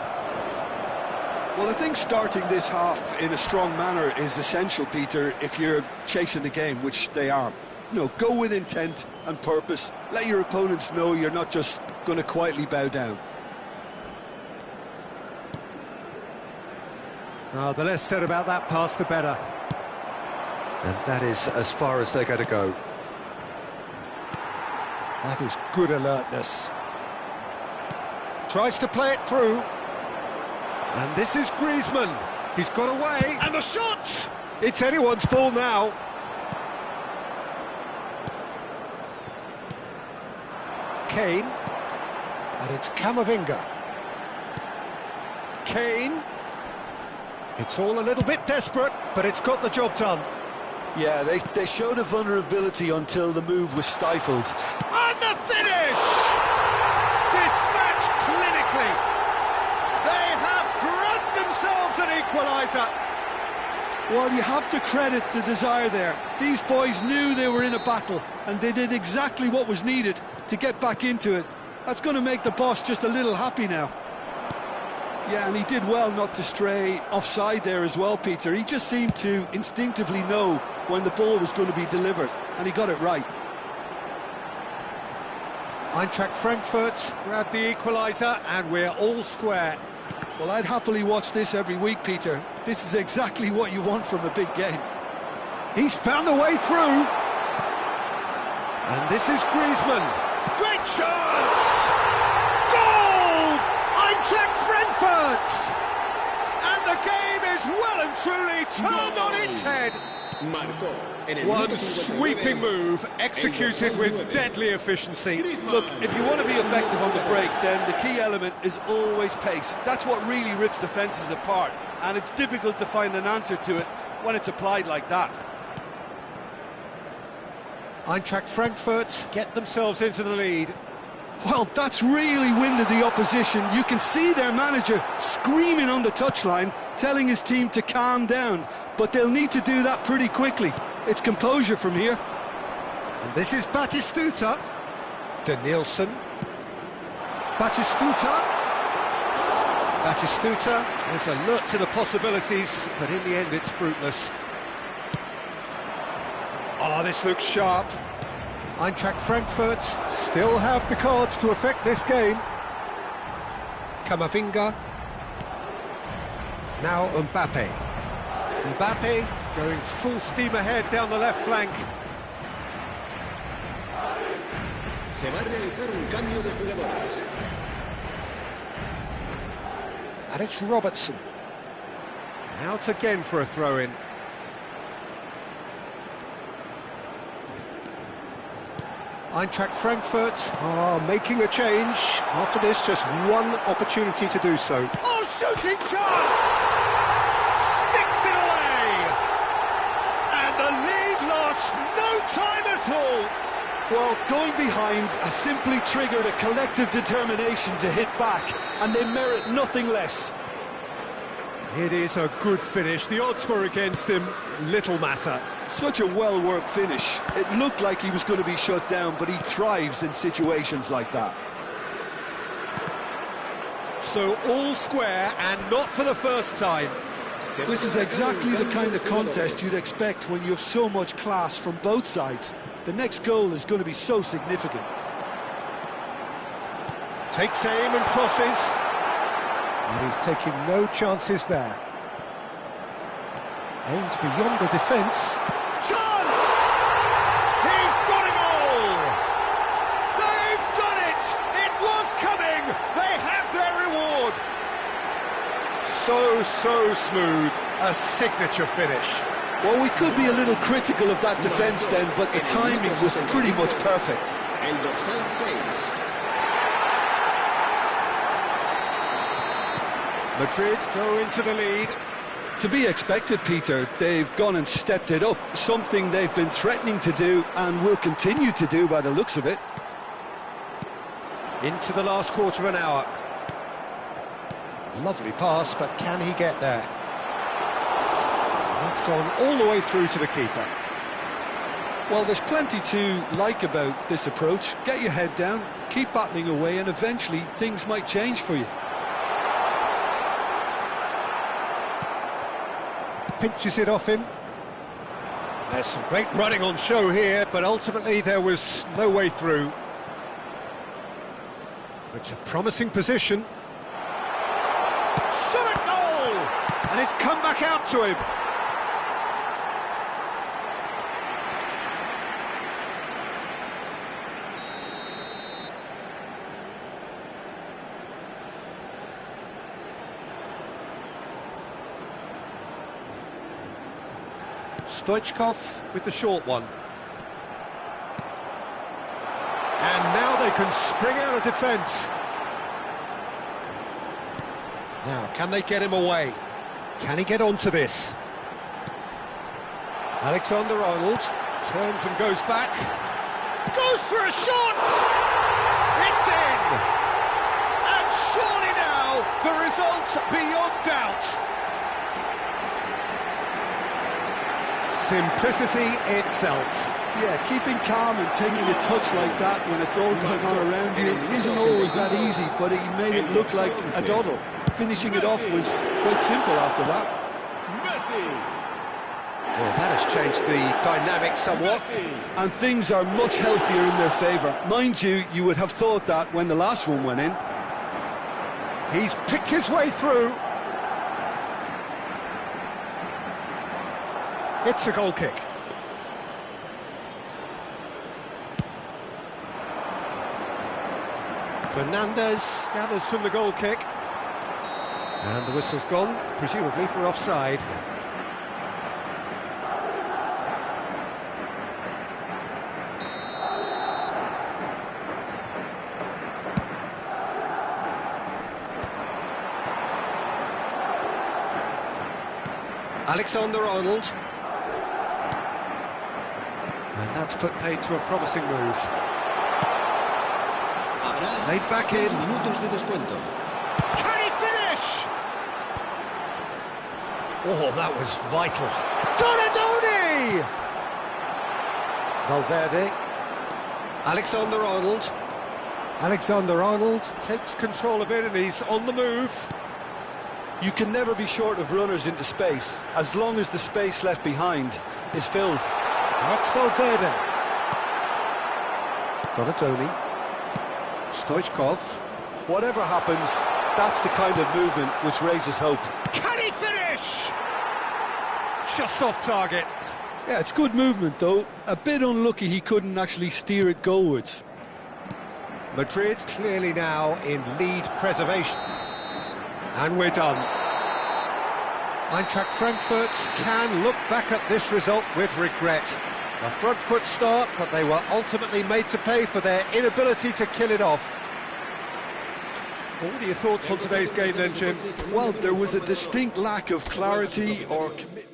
Well, I think starting this half in a strong manner is essential, Peter, if you're chasing the game, which they are. You know, go with intent and purpose. Let your opponents know you're not just going to quietly bow down. The less said about that pass, the better. And that is as far as they're going to go. That is good alertness. Tries to play it through. And this is Griezmann. He's got away. And the shot! It's anyone's ball now. Kane. And it's Camavinga. Kane. It's all a little bit desperate, but it's got the job done. Yeah, they showed a vulnerability until the move was stifled. And the finish! Dispatched clinically. They have grabbed themselves an equaliser. Well, you have to credit the desire there. These boys knew they were in a battle, and they did exactly what was needed to get back into it. That's going to make the boss just a little happy now. Yeah, and he did well not to stray offside there as well, Peter. He just seemed to instinctively know when the ball was going to be delivered, and he got it right. Eintracht Frankfurt grabbed the equaliser, and we're all square. Well, I'd happily watch this every week, Peter. This is exactly what you want from a big game. He's found a way through. And this is Griezmann. Great chance! Goal! Eintracht Frankfurt! And the game is well and truly turned on its head. One sweeping move, executed with deadly efficiency. Look, if you want to be effective on the break, then the key element is always pace. That's what really rips defences apart, and it's difficult to find an answer to it when it's applied like that. Eintracht Frankfurt get themselves into the lead. Well, that's really winded the opposition. You can see their manager screaming on the touchline, telling his team to calm down, but they'll need to do that pretty quickly. It's composure from here. And this is Batistuta. Danielson. Batistuta. Batistuta is alert to the possibilities, but in the end it's fruitless. Oh, this looks sharp. Eintracht Frankfurt still have the cards to affect this game. Camavinga. Now Mbappe. Mbappe going full steam ahead down the left flank. Se va a realizar un cambio de jugadores. And it's Robertson. Out again for a throw-in. Eintracht Frankfurt are making a change. After this, just one opportunity to do so. Oh, shooting chance! Sticks it away! And the lead lost no time at all. Well, going behind has simply triggered a collective determination to hit back, and they merit nothing less. It is a good finish. The odds were against him. Little matter. Such a well-worked finish. It looked like he was going to be shut down, but he thrives in situations like that. So all square, and not for the first time. This is exactly the kind of contest you'd expect when you have so much class from both sides. The next goal is going to be so significant. Takes aim and crosses. And he's taking no chances there. Aimed beyond the defence. Chance! He's got a goal! They've done it! It was coming! They have their reward! So smooth. A signature finish. Well, we could be a little critical of that defence then, but the timing was pretty much perfect. El dorsal 6. Madrid go into the lead. To be expected, Peter. They've gone and stepped it up, something they've been threatening to do and will continue to do by the looks of it. Into the last quarter of an hour. Lovely pass, but can he get there? That's gone all the way through to the keeper. Well, there's plenty to like about this approach. Get your head down, keep battling away, and eventually things might change for you. Pinches it off him. There's some great running on show here, but ultimately there was no way through. It's a promising position. Shot at goal! And it's come back out to him. Stoichkov with the short one. And now they can spring out of defence. Now, can they get him away? Can he get onto this? Alexander-Arnold turns and goes back. Goes for a shot! It's in! And surely now, the result's beyond doubt. Simplicity itself. Yeah, keeping calm and taking a touch like that when it's all going on around you isn't always that easy, but he made it look like a doddle. Finishing it off was quite simple after that. Well, that has changed the dynamic somewhat. And things are much healthier in their favour. Mind you, you would have thought that when the last one went in. He's picked his way through. It's a goal kick. Fernandez gathers from the goal kick. And the whistle's gone, presumably for offside. Alexander-Arnold. And that's put paid to a promising move. Laid back in. Can he finish? Oh, that was vital. Donadoni! Valverde. Alexander-Arnold. Alexander-Arnold takes control of it and he's on the move. You can never be short of runners into space, as long as the space left behind is filled. That's Valverde. Donatoni. Stoichkov. Whatever happens, that's the kind of movement which raises hope. Can he finish? Just off target. Yeah, it's good movement though. A bit unlucky he couldn't actually steer it goalwards. Madrid clearly now in lead preservation. And we're done. Eintracht Frankfurt can look back at this result with regret. A front foot start, but they were ultimately made to pay for their inability to kill it off. What are your thoughts on today's game then, Jim? Well, there was a distinct lack of clarity or commitment.